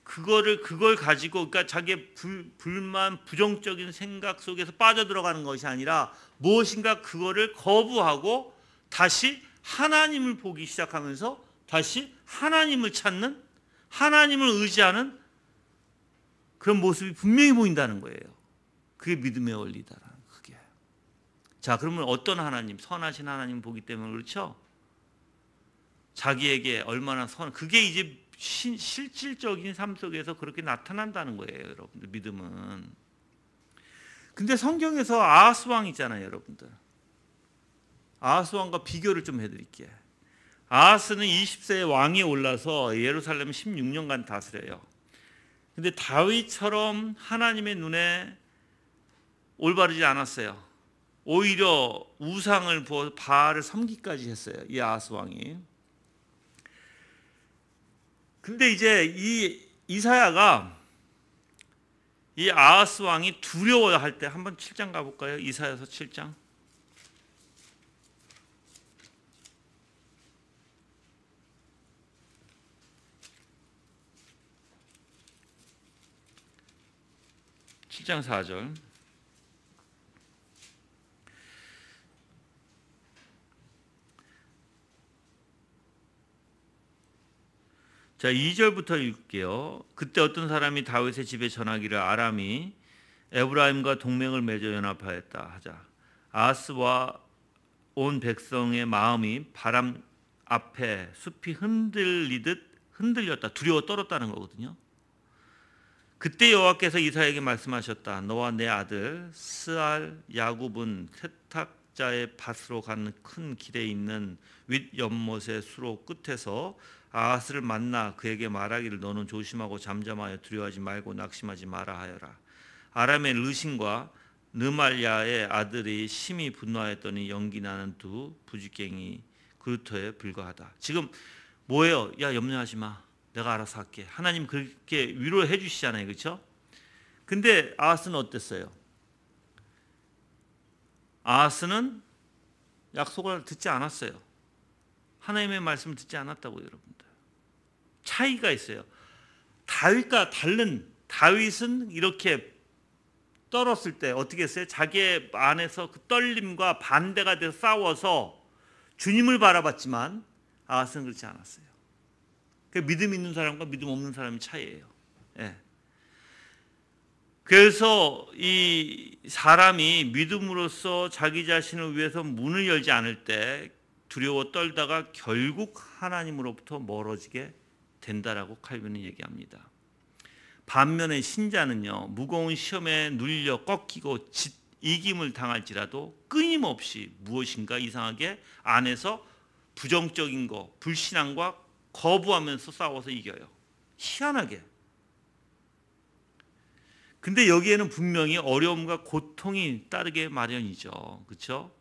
그걸 가지고 그러니까 자기의 불만 부정적인 생각 속에서 빠져들어가는 것이 아니라 무엇인가 그거를 거부하고 다시 하나님을 보기 시작하면서 다시 하나님을 찾는 하나님을 의지하는 그런 모습이 분명히 보인다는 거예요. 그게 믿음의 원리다라는 그게. 자, 그러면 어떤 하나님, 선하신 하나님 보기 때문에 그렇죠? 자기에게 얼마나 그게 이제 실질적인 삶 속에서 그렇게 나타난다는 거예요, 여러분들. 믿음은. 근데 성경에서 아하스 왕 있잖아요, 여러분들. 아하스 왕과 비교를 좀 해드릴게요. 아하스는 20세에 왕이 올라서 예루살렘 16년간 다스려요. 근데 다윗처럼 하나님의 눈에 올바르지 않았어요. 오히려 우상을 부어 바알을 섬기까지 했어요, 이 아하스 왕이. 근데 이제 이 이사야가 이 아하스 왕이 두려워할 때 한번 7장 가볼까요? 이사야서 7장. 장 4절. 자, 2절부터 읽을게요. 그때 어떤 사람이 다윗의 집에 전하기를 아람이 에브라임과 동맹을 맺어 연합하였다 하자 아하스와 온 백성의 마음이 바람 앞에 숲이 흔들리듯 흔들렸다. 두려워 떨었다는 거거든요. 그때 여호와께서 이사야에게 말씀하셨다. 너와 내 아들 스알 야굽은 세탁자의 밭으로 가는 큰 길에 있는 윗 연못의 수로 끝에서 아하스를 만나 그에게 말하기를 너는 조심하고 잠잠하여 두려워하지 말고 낙심하지 마라 하여라. 아람의 르신과 느말야의 아들이 심히 분노하였더니 연기나는 두 부지깽이 그루터에 불과하다. 지금 뭐예요? 야, 염려하지 마. 내가 알아서 할게. 하나님 그렇게 위로해 주시잖아요. 그렇죠? 근데 아하스는 어땠어요? 아하스는 약속을 듣지 않았어요. 하나님의 말씀을 듣지 않았다고요, 여러분들. 차이가 있어요. 다윗과 다른, 다윗은 이렇게 떨었을 때 어떻게 했어요? 자기의 안에서 그 떨림과 반대가 돼서 싸워서 주님을 바라봤지만 아하스는 그렇지 않았어요. 그 믿음 있는 사람과 믿음 없는 사람의 차이예요. 예. 그래서 이 사람이 믿음으로써 자기 자신을 위해서 문을 열지 않을 때 두려워 떨다가 결국 하나님으로부터 멀어지게 된다라고 칼빈은 얘기합니다. 반면에 신자는요, 무거운 시험에 눌려 꺾이고 이김을 당할지라도 끊임없이 무엇인가 이상하게 안에서 부정적인 거, 불신앙과 거부하면서 싸워서 이겨요. 희한하게. 근데 여기에는 분명히 어려움과 고통이 따르게 마련이죠. 그렇죠?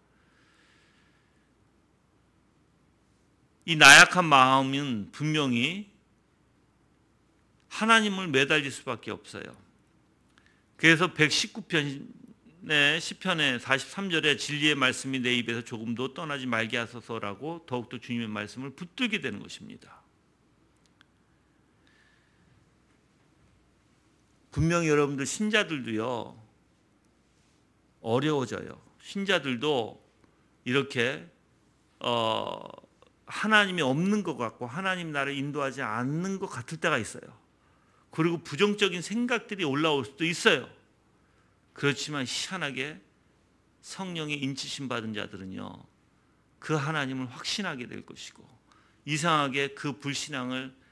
이 나약한 마음은 분명히 하나님을 매달릴 수밖에 없어요. 그래서 119편의 시편의 43절에 진리의 말씀이 내 입에서 조금도 떠나지 말게 하소서라고 더욱더 주님의 말씀을 붙들게 되는 것입니다. 분명히 여러분들 신자들도요, 어려워져요. 신자들도 이렇게 하나님이 없는 것 같고 하나님 나를 인도하지 않는 것 같을 때가 있어요. 그리고 부정적인 생각들이 올라올 수도 있어요. 그렇지만 희한하게 성령의 인치심 받은 자들은요, 그 하나님을 확신하게 될 것이고 이상하게 그 불신앙을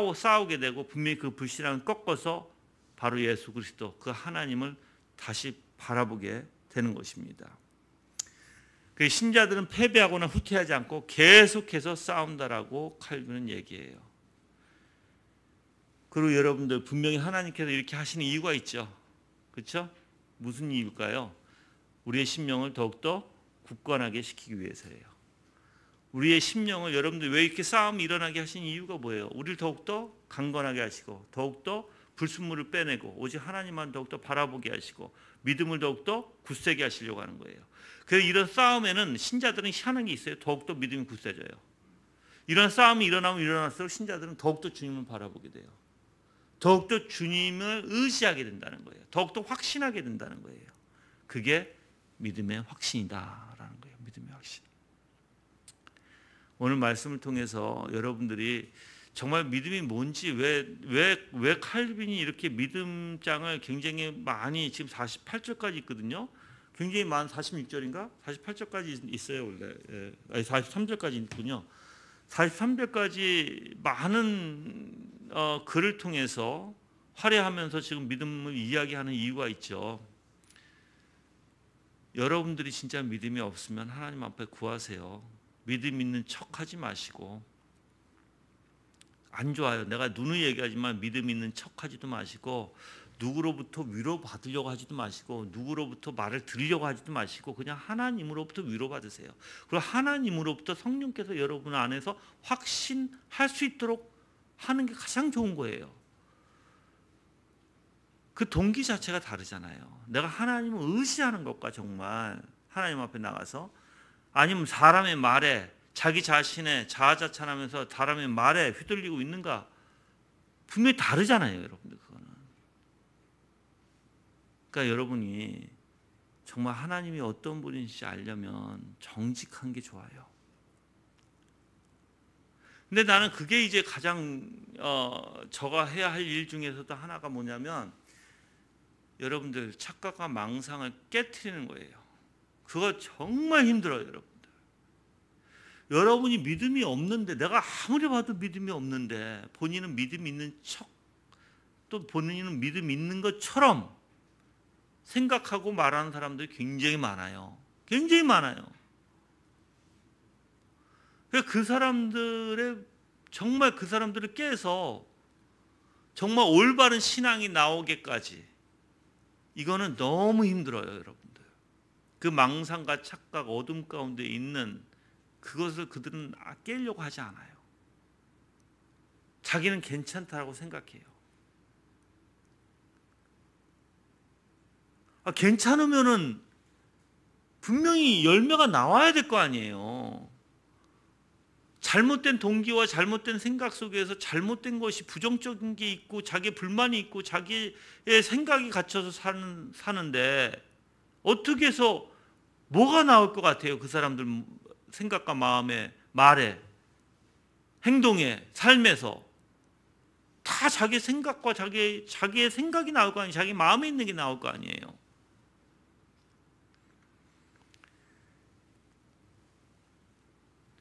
싸우게 되고 분명히 그 불신앙을 꺾어서 바로 예수 그리스도 그 하나님을 다시 바라보게 되는 것입니다. 그 신자들은 패배하거나 후퇴하지 않고 계속해서 싸운다라고 칼빈은 얘기해요. 그리고 여러분들 분명히 하나님께서 이렇게 하시는 이유가 있죠. 그렇죠? 무슨 이유일까요? 우리의 심령을 더욱더 굳건하게 시키기 위해서예요. 우리의 심령을 여러분들 왜 이렇게 싸움이 일어나게 하신 이유가 뭐예요? 우리를 더욱더 강건하게 하시고 더욱더 불순물을 빼내고 오직 하나님만 더욱더 바라보게 하시고 믿음을 더욱더 굳세게 하시려고 하는 거예요. 그래서 이런 싸움에는 신자들은 희한한 게 있어요. 더욱더 믿음이 굳세져요. 이런 싸움이 일어나면 일어날수록 신자들은 더욱더 주님을 바라보게 돼요. 더욱더 주님을 의지하게 된다는 거예요. 더욱더 확신하게 된다는 거예요. 그게 믿음의 확신이다라는 거예요. 믿음의 확신. 오늘 말씀을 통해서 여러분들이 정말 믿음이 뭔지, 왜 칼빈이 이렇게 믿음장을 굉장히 많이, 지금 48절까지 있거든요. 굉장히 많은, 46절인가? 48절까지 있어요 원래. 아니 43절까지 있군요. 43절까지 많은 글을 통해서 화려하면서 지금 믿음을 이야기하는 이유가 있죠. 여러분들이 진짜 믿음이 없으면 하나님 앞에 구하세요. 믿음 있는 척하지 마시고. 안 좋아요. 내가 누누이 얘기하지만 믿음 있는 척하지도 마시고, 누구로부터 위로받으려고 하지도 마시고, 누구로부터 말을 들으려고 하지도 마시고, 그냥 하나님으로부터 위로받으세요. 그리고 하나님으로부터 성령께서 여러분 안에서 확신할 수 있도록 하는 게 가장 좋은 거예요. 그 동기 자체가 다르잖아요. 내가 하나님을 의지하는 것과 정말 하나님 앞에 나가서, 아니면 사람의 말에, 자기 자신의 자아자찬하면서 사람의 말에 휘둘리고 있는가, 분명히 다르잖아요, 여러분들. 그거는. 그러니까 여러분이 정말 하나님이 어떤 분인지 알려면 정직한 게 좋아요. 근데 나는 그게 이제 가장 저가 해야 할 일 중에서도 하나가 뭐냐면, 여러분들 착각과 망상을 깨트리는 거예요. 그거 정말 힘들어요, 여러분들. 여러분이 믿음이 없는데, 내가 아무리 봐도 믿음이 없는데 본인은 믿음 있는 척, 또 본인은 믿음 있는 것처럼 생각하고 말하는 사람들이 굉장히 많아요. 굉장히 많아요. 그 사람들의, 정말 그 사람들을 깨서 정말 올바른 신앙이 나오게까지, 이거는 너무 힘들어요, 여러분들. 그 망상과 착각, 어둠 가운데 있는 그것을 그들은 깨려고 하지 않아요. 자기는 괜찮다라고 생각해요. 괜찮으면은 분명히 열매가 나와야 될 거 아니에요. 잘못된 동기와 잘못된 생각 속에서 잘못된 것이, 부정적인 게 있고, 자기의 불만이 있고, 자기의 생각이 갇혀서 사는데 어떻게 해서 뭐가 나올 것 같아요? 그 사람들 생각과 마음에, 말에, 행동에, 삶에서 다 자기 생각과 자기의 생각이 나올 거 아니에요. 자기 마음에 있는 게 나올 거 아니에요.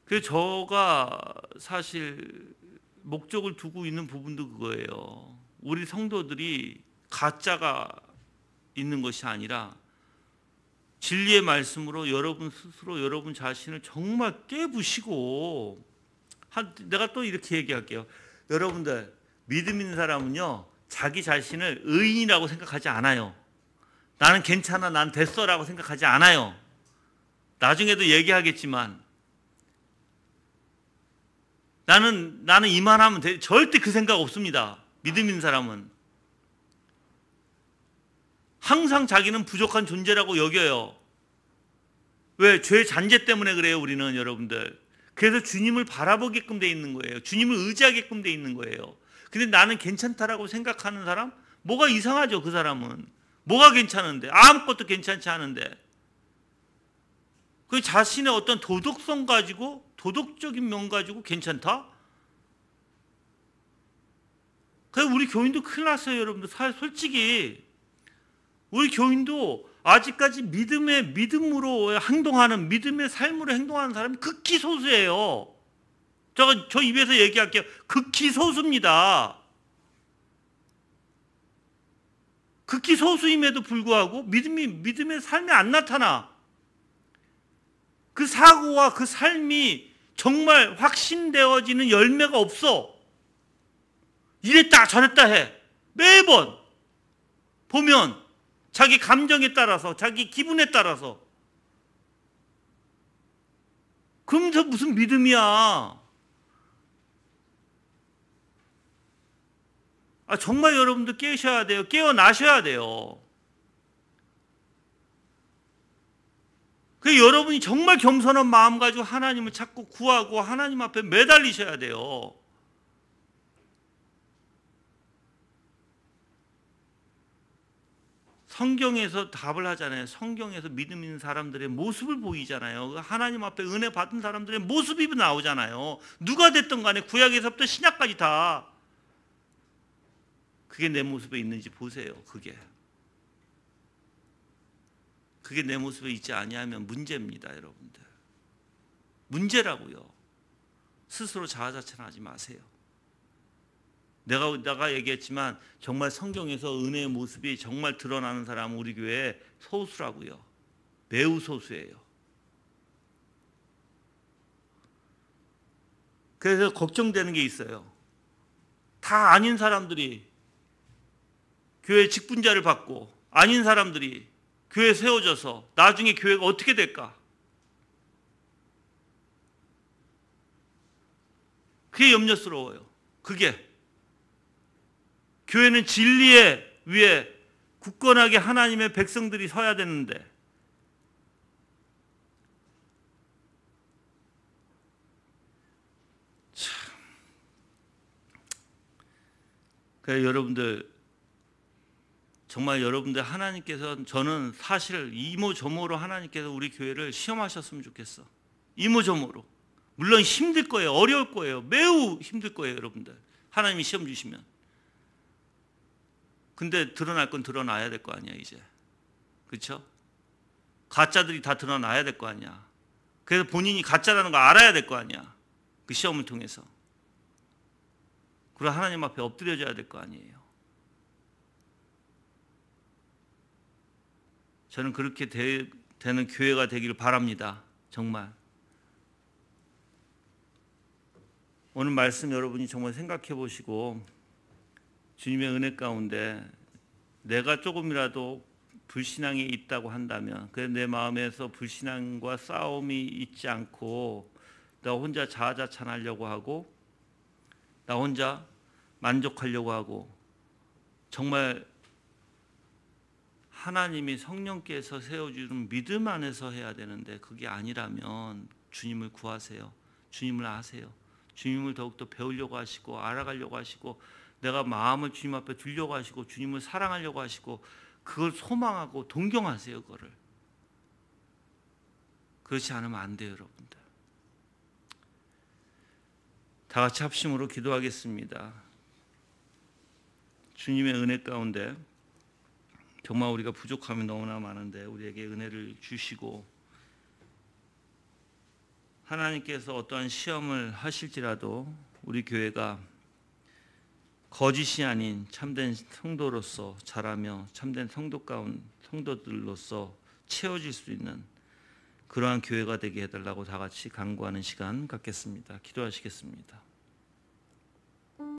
그래서 저가 사실 목적을 두고 있는 부분도 그거예요. 우리 성도들이 가짜가 있는 것이 아니라 진리의 말씀으로 여러분 스스로 여러분 자신을 정말 깨부시고, 내가 또 이렇게 얘기할게요. 여러분들, 믿음 있는 사람은요, 자기 자신을 의인이라고 생각하지 않아요. 나는 괜찮아, 난 됐어라고 생각하지 않아요. 나중에도 얘기하겠지만, 나는 이만하면 돼. 절대 그 생각 없습니다. 믿음 있는 사람은. 항상 자기는 부족한 존재라고 여겨요. 왜? 죄 잔재 때문에 그래요, 우리는, 여러분들. 그래서 주님을 바라보게끔 돼 있는 거예요. 주님을 의지하게끔 돼 있는 거예요. 근데 나는 괜찮다라고 생각하는 사람? 뭐가 이상하죠, 그 사람은. 뭐가 괜찮은데? 아무것도 괜찮지 않은데. 그 자신의 어떤 도덕성 가지고, 도덕적인 면 가지고 괜찮다? 그래서 우리 교인도 큰일 났어요, 여러분들. 솔직히 우리 교인도 아직까지 믿음으로 행동하는, 믿음의 삶으로 행동하는 사람이 극히 소수예요. 저 입에서 얘기할게요. 극히 소수입니다. 극히 소수임에도 불구하고 믿음의 삶이 안 나타나. 그 사고와 그 삶이 정말 확신되어지는 열매가 없어. 이랬다 저랬다 해. 매번 보면 자기 감정에 따라서, 자기 기분에 따라서. 그러면서 무슨 믿음이야. 정말 여러분들 깨셔야 돼요. 깨어나셔야 돼요. 그 여러분이 정말 겸손한 마음 가지고 하나님을 찾고 구하고 하나님 앞에 매달리셔야 돼요. 성경에서 답을 하잖아요. 성경에서 믿음 있는 사람들의 모습을 보이잖아요. 하나님 앞에 은혜 받은 사람들의 모습이 나오잖아요. 누가 됐든 간에 구약에서부터 신약까지 다. 그게 내 모습에 있는지 보세요. 그게 내 모습에 있지 아니하면 문제입니다, 여러분들. 문제라고요. 스스로 자아자찬하지 마세요. 내가 얘기했지만 정말 성경에서 은혜의 모습이 정말 드러나는 사람은 우리 교회에 소수라고요. 매우 소수예요. 그래서 걱정되는 게 있어요. 다 아닌 사람들이 교회 직분자를 받고 아닌 사람들이 교회에 세워져서 나중에 교회가 어떻게 될까? 그게 염려스러워요. 그게 교회는 진리의 위에 굳건하게 하나님의 백성들이 서야 되는데 참. 그래서 여러분들 정말 여러분들 하나님께서 저는 사실 이모저모로 하나님께서 우리 교회를 시험하셨으면 좋겠어. 이모저모로. 물론 힘들 거예요. 어려울 거예요. 매우 힘들 거예요, 여러분들. 하나님이 시험 주시면. 근데 드러날 건 드러나야 될 거 아니야, 이제. 그렇죠? 가짜들이 다 드러나야 될 거 아니야. 그래서 본인이 가짜라는 거 알아야 될 거 아니야. 그 시험을 통해서. 그리고 하나님 앞에 엎드려져야 될 거 아니에요. 저는 그렇게 되는 교회가 되기를 바랍니다. 정말. 오늘 말씀 여러분이 정말 생각해 보시고 주님의 은혜 가운데 내가 조금이라도 불신앙이 있다고 한다면 그래서 내 마음에서 불신앙과 싸움이 있지 않고 나 혼자 자아자찬하려고 하고 나 혼자 만족하려고 하고 정말 하나님이 성령께서 세워주는 믿음 안에서 해야 되는데 그게 아니라면 주님을 구하세요. 주님을 아세요. 주님을 더욱더 배우려고 하시고 알아가려고 하시고 내가 마음을 주님 앞에 두려고 하시고 주님을 사랑하려고 하시고 그걸 소망하고 동경하세요. 그거를. 그렇지 않으면 안 돼요, 여러분들. 다 같이 합심으로 기도하겠습니다. 주님의 은혜 가운데 정말 우리가 부족함이 너무나 많은데 우리에게 은혜를 주시고 하나님께서 어떠한 시험을 하실지라도 우리 교회가 거짓이 아닌 참된 성도로서 자라며 참된 성도들로서 채워질 수 있는 그러한 교회가 되게 해달라고 다 같이 간구하는 시간 갖겠습니다. 기도하시겠습니다.